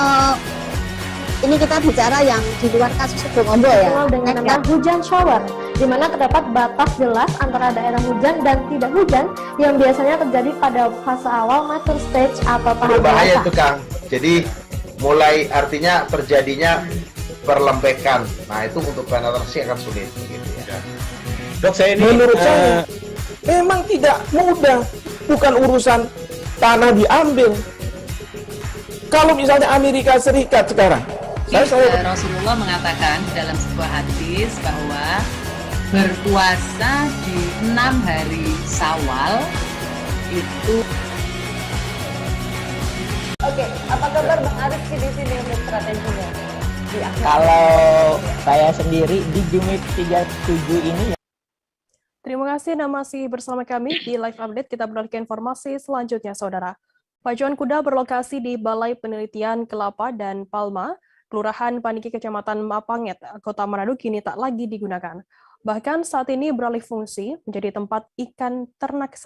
ini kita bicara yang di luar kasus Sebongombo ya. Dengan nama hujan shower, di mana terdapat batas jelas antara daerah hujan dan tidak hujan yang biasanya terjadi pada fase awal mature stage atau tahap berbahaya dewasa. itu Kang. Jadi mulai artinya terjadinya perlembekan. Nah itu untuk penetrasi akan sulit. Gitu ya. Dok, saya ini menurut saya memang tidak mudah, bukan urusan tanah diambil. Kalau misalnya Amerika Serikat sekarang, Rasulullah mengatakan dalam sebuah hadis bahwa berpuasa di 6 hari Syawal itu. Oke, apa kabar Bang Aris di sini untuk strateginya? Kalau saya sendiri di Jumit 37 ini. Terima kasih Anda masih bersama kami di Live Update. Kita beralih ke informasi selanjutnya, Saudara. Pacuan kuda berlokasi di Balai Penelitian Kelapa dan Palma, Kelurahan Paniki, Kecamatan Mapanget, Kota Manado kini tak lagi digunakan. Bahkan saat ini beralih fungsi menjadi tempat ikat ternak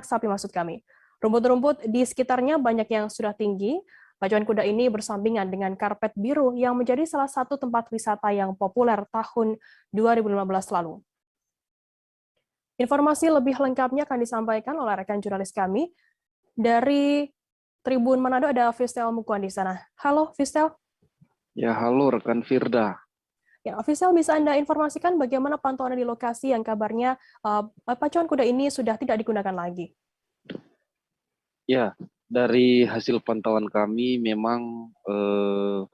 sapi maksud kami. Rumput-rumput di sekitarnya banyak yang sudah tinggi. Pacuan kuda ini bersampingan dengan karpet biru yang menjadi salah satu tempat wisata yang populer tahun 2015 lalu. Informasi lebih lengkapnya akan disampaikan oleh rekan jurnalis kami dari Tribun Manado ada Fistel Mukuan di sana. Halo, Fistel. Ya, halo rekan Firda. Ya, Fistel, bisa Anda informasikan bagaimana pantauan di lokasi yang kabarnya pacuan kuda ini sudah tidak digunakan lagi? Ya, dari hasil pantauan kami memang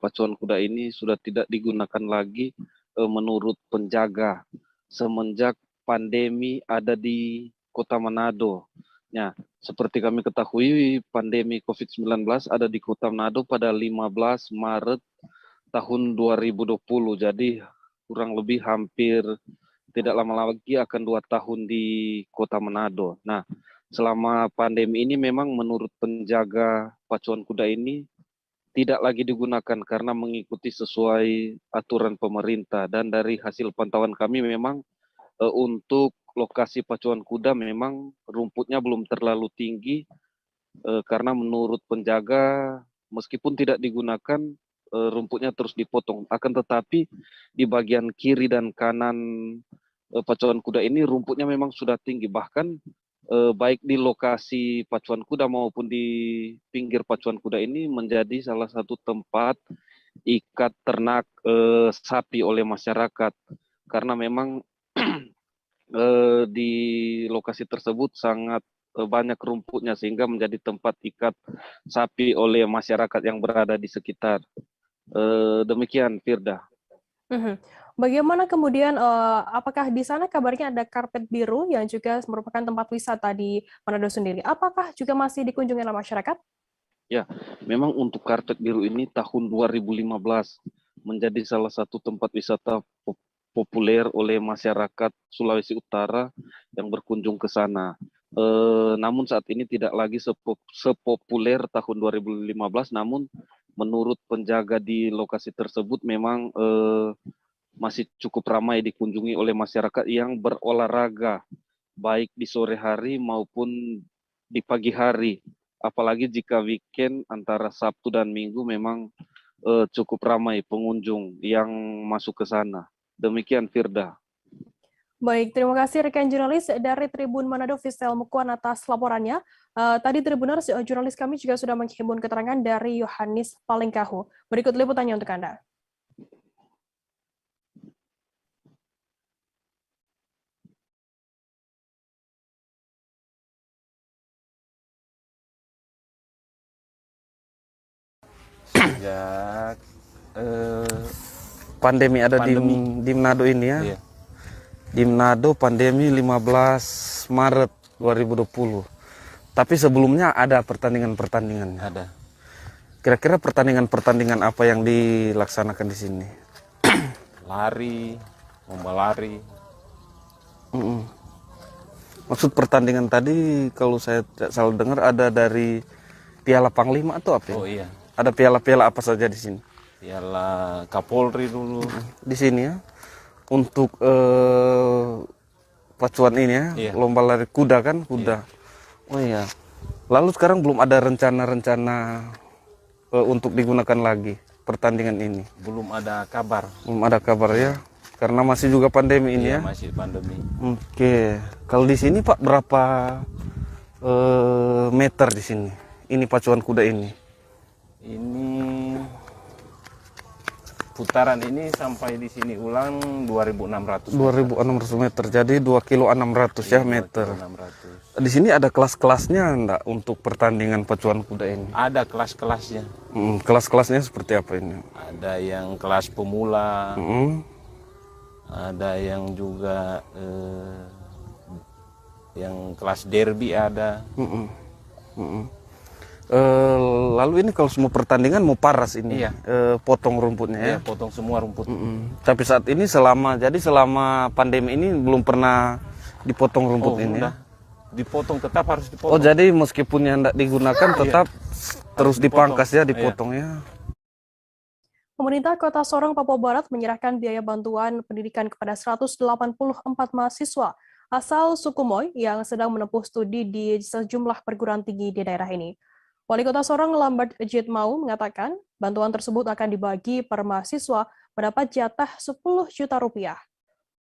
pacuan kuda ini sudah tidak digunakan lagi menurut penjaga semenjak pandemi ada di Kota Manado. Ya, seperti kami ketahui pandemi COVID-19 ada di Kota Manado pada 15 Maret tahun 2020. Jadi kurang lebih hampir tidak lama lagi akan 2 tahun di Kota Manado. Nah, selama pandemi ini memang menurut penjaga pacuan kuda ini tidak lagi digunakan karena mengikuti sesuai aturan pemerintah. Dan dari hasil pantauan kami memang untuk lokasi pacuan kuda memang rumputnya belum terlalu tinggi karena menurut penjaga meskipun tidak digunakan rumputnya terus dipotong. Akan tetapi di bagian kiri dan kanan pacuan kuda ini rumputnya memang sudah tinggi. Bahkan baik di lokasi pacuan kuda maupun di pinggir pacuan kuda ini menjadi salah satu tempat ikat ternak sapi oleh masyarakat. Karena memang di lokasi tersebut sangat banyak rumputnya sehingga menjadi tempat ikat sapi oleh masyarakat yang berada di sekitar. Demikian, Firda. Bagaimana kemudian, apakah di sana kabarnya ada karpet biru yang juga merupakan tempat wisata di Manado sendiri? Apakah juga masih dikunjungi oleh masyarakat? Ya, memang untuk karpet biru ini tahun 2015 menjadi salah satu tempat wisata populer oleh masyarakat Sulawesi Utara yang berkunjung ke sana. Namun saat ini tidak lagi sepopuler tahun 2015, namun menurut penjaga di lokasi tersebut memang masih cukup ramai dikunjungi oleh masyarakat yang berolahraga, baik di sore hari maupun di pagi hari. Apalagi jika weekend antara Sabtu dan Minggu memang cukup ramai pengunjung yang masuk ke sana. Demikian, Firda. Baik, terima kasih rekan jurnalis dari Tribun Manado Fistel Mukuan atas laporannya. Tadi Tribuners, jurnalis kami juga sudah menghimpun keterangan dari Yohanes Palingkahu. Berikut liputannya untuk Anda. Sejak pandemi ada di Manado ini ya. Iya. Di Manado pandemi 15 Maret 2020. Tapi sebelumnya ada pertandingan-pertandingan. Ada. Kira-kira pertandingan-pertandingan apa yang dilaksanakan di sini? Lari, lomba lari. Maksud pertandingan tadi kalau saya tidak salah dengar ada dari Piala Panglima atau apa? Oh iya. Ada piala-piala apa saja di sini? Piala Kapolri dulu. Di sini ya. Untuk pacuan ini ya, iya. Lomba lari kuda kan, kuda. Iya. Oh iya. Lalu sekarang belum ada rencana-rencana untuk digunakan lagi pertandingan ini? Belum ada kabar. Belum ada kabar ya, karena masih juga pandemi ini iya, ya? Masih pandemi. Oke. Kalau di sini Pak berapa meter di sini? Ini pacuan kuda ini? Ini putaran ini sampai di sini ulang 2.600 meter. Jadi 2 kilo 600 ya meter. 600. Di sini ada kelas-kelasnya enggak untuk pertandingan pacuan kuda ini? Ada kelas-kelasnya. Kelas-kelasnya seperti apa ini? Ada yang kelas pemula. Ada yang juga yang kelas derby ada. Lalu ini kalau semua pertandingan mau paras ini, iya. Potong rumputnya ya? Iya, potong semua rumput. Tapi saat ini selama pandemi ini belum pernah dipotong rumput ini udah. Ya? Dipotong, tetap harus dipotong. Oh jadi meskipun yang tidak digunakan tetap terus dipangkas ya, dipotong ya? Pemerintah Kota Sorong, Papua Barat menyerahkan biaya bantuan pendidikan kepada 184 mahasiswa asal suku Moy yang sedang menempuh studi di sejumlah perguruan tinggi di daerah ini. Wali Kota Sorong Lambert Jitmau mengatakan bantuan tersebut akan dibagi per mahasiswa mendapat jatah 10 juta rupiah.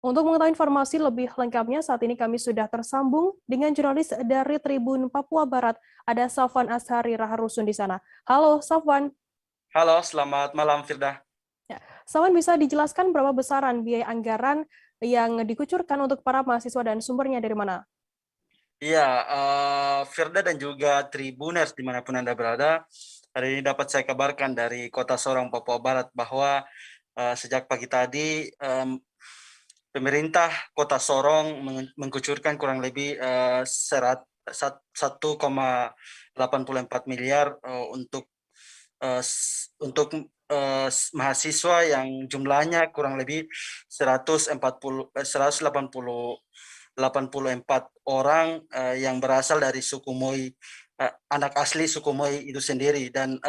Untuk mengetahui informasi lebih lengkapnya, saat ini kami sudah tersambung dengan jurnalis dari Tribun Papua Barat. Ada Safwan Ashari Raharusun di sana. Halo, Safwan. Halo, selamat malam, Firda. Ya, Safwan, bisa dijelaskan berapa besaran biaya anggaran yang dikucurkan untuk para mahasiswa dan sumbernya dari mana? Iya, Firda dan juga Tribuners dimanapun Anda berada, hari ini dapat saya kabarkan dari Kota Sorong, Papua Barat, bahwa sejak pagi tadi pemerintah Kota Sorong mengucurkan kurang lebih 1,84 miliar untuk mahasiswa yang jumlahnya kurang lebih 184 orang yang berasal dari suku Moi, anak asli suku Moi itu sendiri. Dan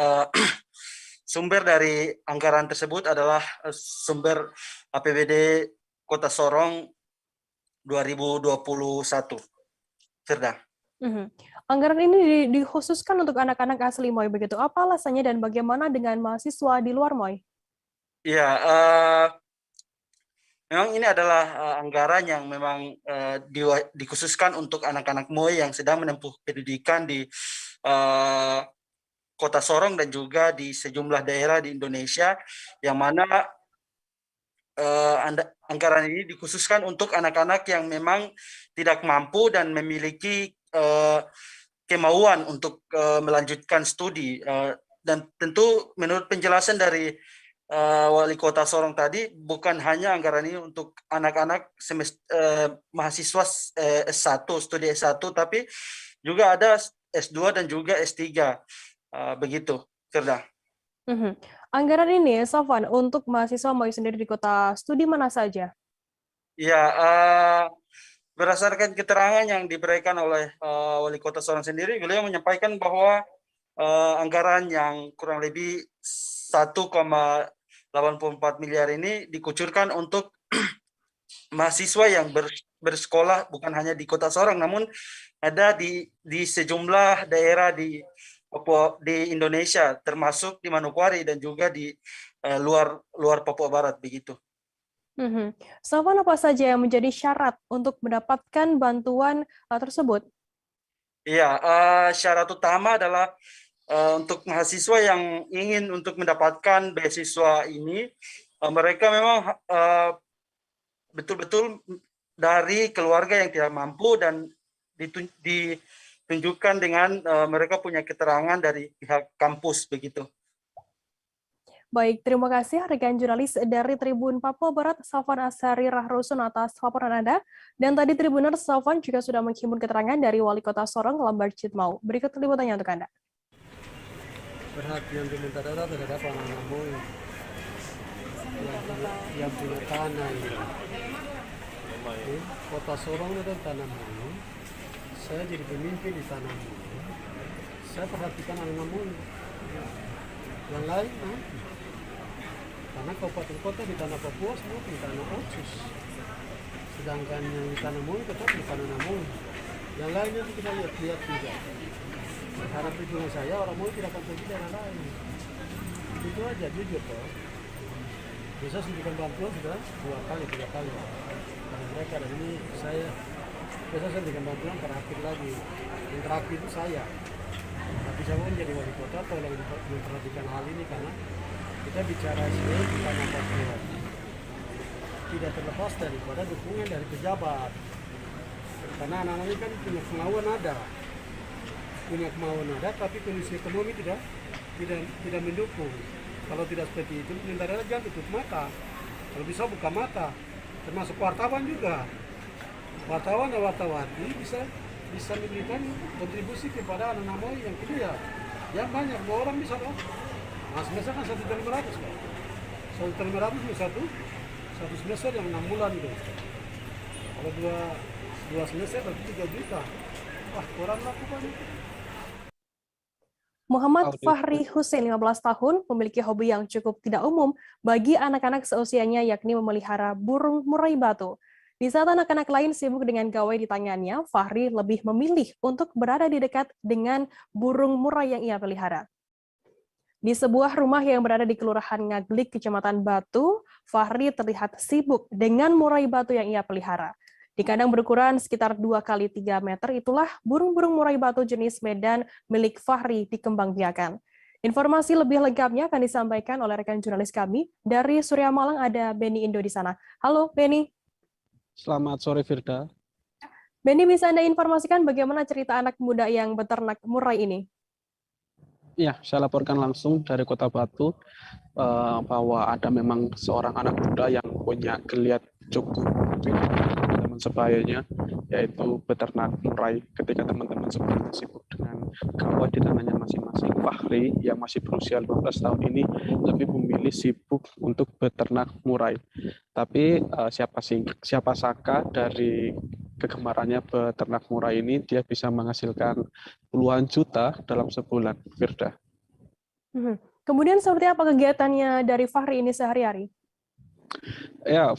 sumber dari anggaran tersebut adalah sumber APBD Kota Sorong 2021. Firda. Anggaran ini dikhususkan untuk anak-anak asli Moi begitu. Apa alasannya dan bagaimana dengan mahasiswa di luar Moi? Ya, memang ini adalah anggaran yang memang dikhususkan untuk anak-anak Moi yang sedang menempuh pendidikan di Kota Sorong dan juga di sejumlah daerah di Indonesia, yang mana anggaran ini dikhususkan untuk anak-anak yang memang tidak mampu dan memiliki kemauan untuk melanjutkan studi. Dan tentu menurut penjelasan dari Wali Kota Sorong tadi, bukan hanya anggaran ini untuk anak-anak mahasiswa S1, studi S1, tapi juga ada S2 dan juga S3. Begitu, Firda. Anggaran ini, Safwan, untuk mahasiswa Moi sendiri di kota studi mana saja? Ya, berdasarkan keterangan yang diberikan oleh Wali Kota Sorong sendiri, beliau menyampaikan bahwa anggaran yang kurang lebih 1,84 miliar ini dikucurkan untuk mahasiswa yang bersekolah bukan hanya di Kota Sorong, namun ada di sejumlah daerah di Indonesia, termasuk di Manokwari dan juga di luar Papua Barat, begitu. Safwan, apa saja yang menjadi syarat untuk mendapatkan bantuan tersebut? Iya, syarat utama adalah untuk mahasiswa yang ingin untuk mendapatkan beasiswa ini, mereka memang betul-betul dari keluarga yang tidak mampu dan ditunjukkan dengan mereka punya keterangan dari pihak kampus, begitu. Baik, terima kasih rekan jurnalis dari Tribun Papua Barat, Safwan Ashari Raharusun atas laporan Anda. Dan tadi Tribuners, Safwan juga sudah menghimpun keterangan dari Wali Kota Sorong, Lambar Citmau. Berikut liputannya untuk Anda. Perhatian pemerintah daerah terhadap anak-anak Moi yang punya tanah ini. Kota Sorong itu tanah Moi. Saya jadi pemimpin di tanah Moi. Saya perhatikan anak-anak Moi. Yang lain nanti. Karena kabupaten kota di tanah Papua semua di tanah Otsus. Sedangkan yang di tanah Moi tetap di tanah Moi. Yang lainnya kita lihat juga. Karena perjuangan saya, orang Moi tidak akan pergi daerah lain. Itu aja, jujur toh. Bisa suntikan bantuan sudah 2 kali, 3 kali. Karena mereka dan ini saya biasa suntikan bantuan terakhir lagi. Yang terakhir itu saya. Tapi saya mau menjadi wali kota tolong memperhatikan hal ini karena kita bicara sini bukan apa-apa. Tidak terlepas daripada dukungan dari pejabat. Karena anak-anak ini kan punya kemauan ada, tapi kondisi ekonomi tidak mendukung. Kalau tidak seperti itu, pemerintah daerah jangan tutup mata. Kalau bisa buka mata, termasuk wartawan juga. Wartawan dan wartawati bisa memberikan kontribusi kepada anak-anak Moi yang kuliah. Yang banyak, 2 orang bisa kan? Nah, semester kan 1.500 kan? 1.500 satu semester yang 6 bulan itu. Kalau 2 semester berarti 3 juta. Wah, kurang lakukan itu. Muhammad Fahri Hussein, 15 tahun, memiliki hobi yang cukup tidak umum bagi anak-anak seusianya, yakni memelihara burung murai batu. Di saat anak-anak lain sibuk dengan gawai di tangannya, Fahri lebih memilih untuk berada di dekat dengan burung murai yang ia pelihara. Di sebuah rumah yang berada di Kelurahan Ngaglik, Kecamatan Batu, Fahri terlihat sibuk dengan murai batu yang ia pelihara. Di kandang berukuran sekitar 2 kali 3 meter itulah burung-burung murai batu jenis Medan milik Fahri dikembangbiakan. Informasi lebih lengkapnya akan disampaikan oleh rekan jurnalis kami dari Surya Malang, ada Beni Indo di sana. Halo Beni. Selamat sore Firda. Beni, bisa Anda informasikan bagaimana cerita anak muda yang beternak murai ini? Ya, saya laporkan langsung dari Kota Batu bahwa ada memang seorang anak muda yang punya geliat cukup teman sebayanya, yaitu beternak murai. Ketika teman-teman sebenarnya sibuk dengan gawai di tanahnya masing-masing, Fahri yang masih berusia 15 tahun ini lebih memilih sibuk untuk beternak murai. Tapi siapa sangka dari kegemarannya beternak murai ini dia bisa menghasilkan puluhan juta dalam sebulan, Firda. Kemudian seperti apa kegiatannya dari Fahri ini sehari-hari? Ya,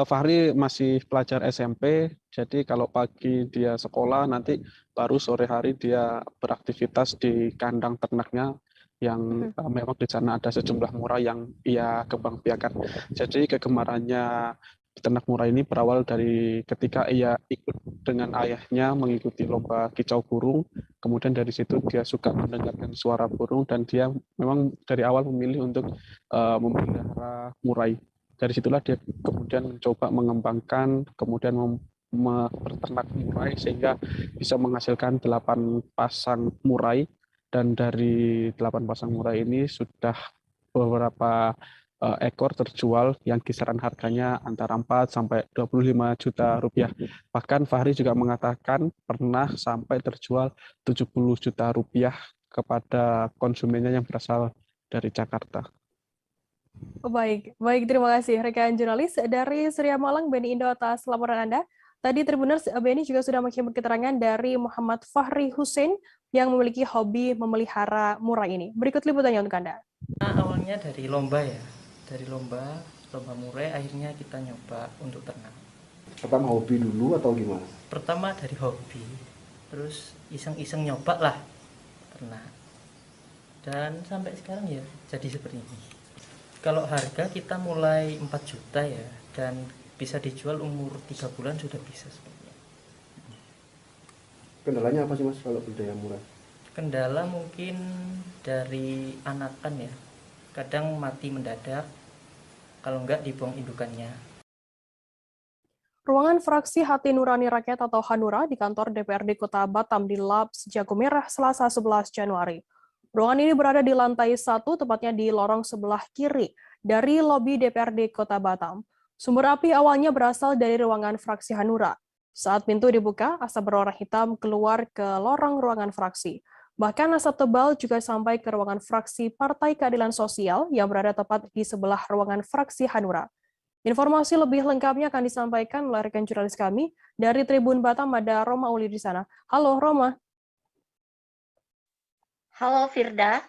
Fahri masih pelajar SMP, jadi kalau pagi dia sekolah, nanti baru sore hari dia beraktivitas di kandang ternaknya yang memang di sana ada sejumlah murai yang ia kembangbiakan. Jadi kegemarannya peternak murai ini berawal dari ketika ia ikut dengan ayahnya mengikuti lomba kicau burung. Kemudian dari situ dia suka mendengarkan suara burung dan dia memang dari awal memilih untuk memelihara murai. Dari situlah dia kemudian mencoba mengembangkan, kemudian berternak murai sehingga bisa menghasilkan 8 pasang murai. Dan dari 8 pasang murai ini sudah beberapa ekor terjual yang kisaran harganya antara 4 sampai 25 juta rupiah. Bahkan Fahri juga mengatakan pernah sampai terjual 70 juta rupiah kepada konsumennya yang berasal dari Jakarta. Baik, terima kasih rekan jurnalis dari Surya Malang, Beni Indo atas laporan Anda. Tadi Tribuners, Beni juga sudah menghimpun keterangan dari Muhammad Fahri Hussein yang memiliki hobi memelihara murai ini. Berikut liputannya untuk Anda. Awalnya dari lomba ya, dari lomba murai, akhirnya kita nyoba untuk ternak. Pertama hobi dulu atau gimana? Pertama dari hobi, terus iseng-iseng nyoba lah ternak. Dan sampai sekarang ya jadi seperti ini. Kalau harga kita mulai 4 juta ya, dan bisa dijual umur 3 bulan sudah bisa sebenarnya. Kendalanya apa sih Mas kalau budidaya murai? Kendala mungkin dari anakan ya, kadang mati mendadak, kalau enggak dibuang indukannya. Ruangan fraksi Hati Nurani Rakyat atau Hanura di kantor DPRD Kota Batam di Labs Jago Merah Selasa 11 Januari. Ruangan ini berada di lantai 1, tepatnya di lorong sebelah kiri dari lobi DPRD Kota Batam. Sumber api awalnya berasal dari ruangan fraksi Hanura. Saat pintu dibuka, asap berwarna hitam keluar ke lorong ruangan fraksi. Bahkan asap tebal juga sampai ke ruangan fraksi Partai Keadilan Sosial yang berada tepat di sebelah ruangan fraksi Hanura. Informasi lebih lengkapnya akan disampaikan oleh rekan jurnalis kami dari Tribun Batam, ada Roma Uli di sana. Halo Roma. Halo Firda.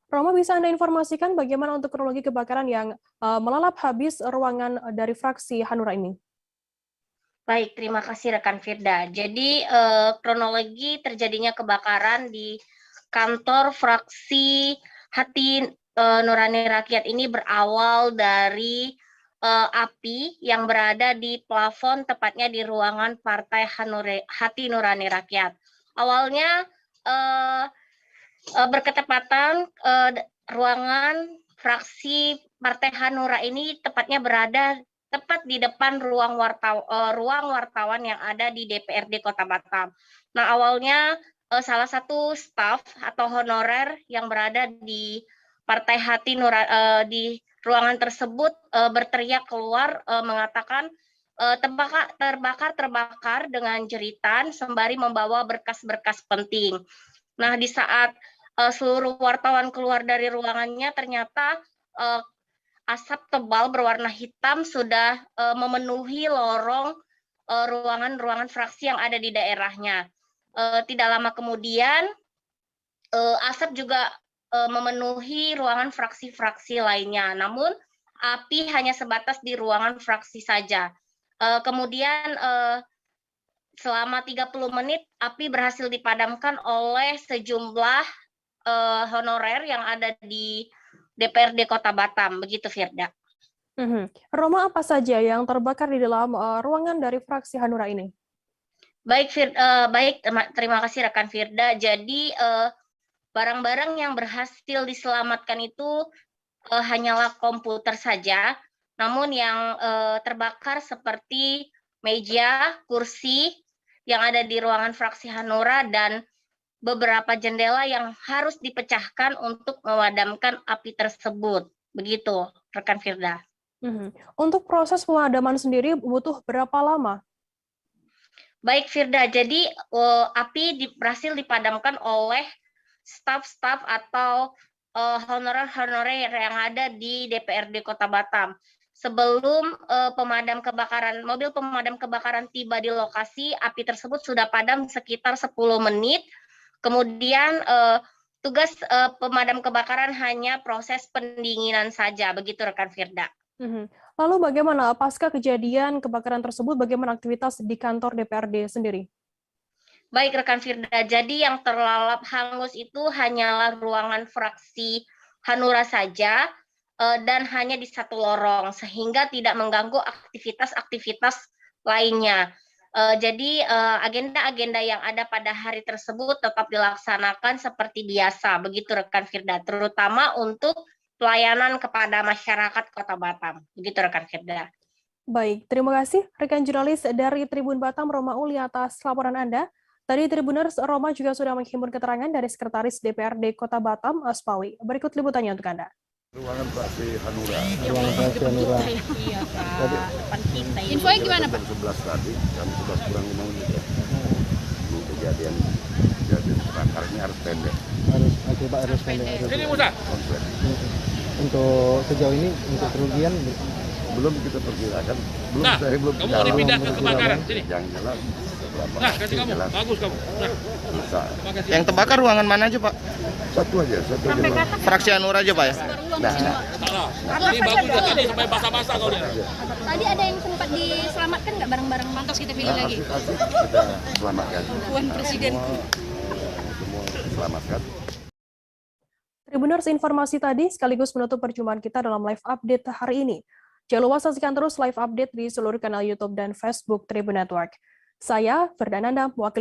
Roma, bisa Anda informasikan bagaimana untuk kronologi kebakaran yang melalap habis ruangan dari fraksi Hanura ini? Baik, terima kasih rekan Firda. Jadi kronologi terjadinya kebakaran di kantor fraksi Hati Nurani Rakyat ini berawal dari api yang berada di plafon, tepatnya di ruangan Partai Hati Nurani Rakyat. Awalnya berketepatan ruangan fraksi Partai Hanura ini tepatnya berada tepat di depan ruang wartawan yang ada di DPRD Kota Batam. Nah, awalnya salah satu staf atau honorer yang berada di Partai Hati di ruangan tersebut berteriak keluar mengatakan terbakar dengan jeritan sembari membawa berkas-berkas penting. Nah, di saat seluruh wartawan keluar dari ruangannya, ternyata asap tebal berwarna hitam sudah memenuhi lorong ruangan-ruangan fraksi yang ada di daerahnya. Tidak lama kemudian, asap juga memenuhi ruangan fraksi-fraksi lainnya. Namun, api hanya sebatas di ruangan fraksi saja. Kemudian, selama 30 menit, api berhasil dipadamkan oleh sejumlah honorer yang ada di DPRD Kota Batam. Begitu, Firda. Roma, apa saja yang terbakar di dalam ruangan dari fraksi Hanura ini? Baik, terima kasih rekan Firda. Jadi barang-barang yang berhasil diselamatkan itu hanyalah komputer saja. Namun yang terbakar seperti meja, kursi yang ada di ruangan fraksi Hanura dan beberapa jendela yang harus dipecahkan untuk memadamkan api tersebut. Begitu, rekan Firda. Untuk proses pemadaman sendiri butuh berapa lama? Baik, Firda. Jadi api berhasil dipadamkan oleh staf-staf atau honorer-honorer yang ada di DPRD Kota Batam. Sebelum mobil pemadam kebakaran tiba di lokasi, api tersebut sudah padam sekitar 10 menit. Kemudian tugas pemadam kebakaran hanya proses pendinginan saja. Begitu, rekan Firda. Lalu bagaimana pasca kejadian kebakaran tersebut, bagaimana aktivitas di kantor DPRD sendiri? Baik, rekan Firda. Jadi yang terlalap hangus itu hanyalah ruangan fraksi Hanura saja dan hanya di satu lorong, sehingga tidak mengganggu aktivitas-aktivitas lainnya. Jadi agenda-agenda yang ada pada hari tersebut tetap dilaksanakan seperti biasa. Begitu, rekan Firda. Terutama untuk pelayanan kepada masyarakat Kota Batam. Begitu, rekan Firda. Baik, terima kasih rekan jurnalis dari Tribun Batam, Roma Uli, atas laporan Anda. Tadi Tribuners, Roma juga sudah menghimpun keterangan dari Sekretaris DPRD Kota Batam, Aspawi. Berikut liputannya untuk Anda. Ruangan fraksi Hanura. Ruangan fraksi Hanura. Iya, Pak. Depan kita ini. Infonya gimana, Pak? Jam 11 tadi, jam 11 kurang 5 menit ya. Ini kejadian kebakarnya harus pendek. Harus pendek. Ini Musa. Untuk sejauh ini untuk kerugian belum kita perkirakan. Nah, belum kamu mau dipindah ke kebakaran sini. Yang jelas. Nah, kasih kamu. Bagus kamu. Nah. Bisa. Yang terbakar ruangan mana aja, Pak? Satu aja. Fraksi Hanura aja, Pak ya? Nah. Ini bagus ya tadi sampai basah-basah kau lihat. Tadi ada yang sempat diselamatkan nggak barang-barang pantas kita pilih lagi? Kita selamatkan. Tuan Presiden. Semua selamatkan. Tribuners, informasi tadi sekaligus menutup perjumpaan kita dalam live update hari ini. Jangan lupa saksikan terus live update di seluruh kanal YouTube dan Facebook Tribun Network. Saya Firdananda, mewakili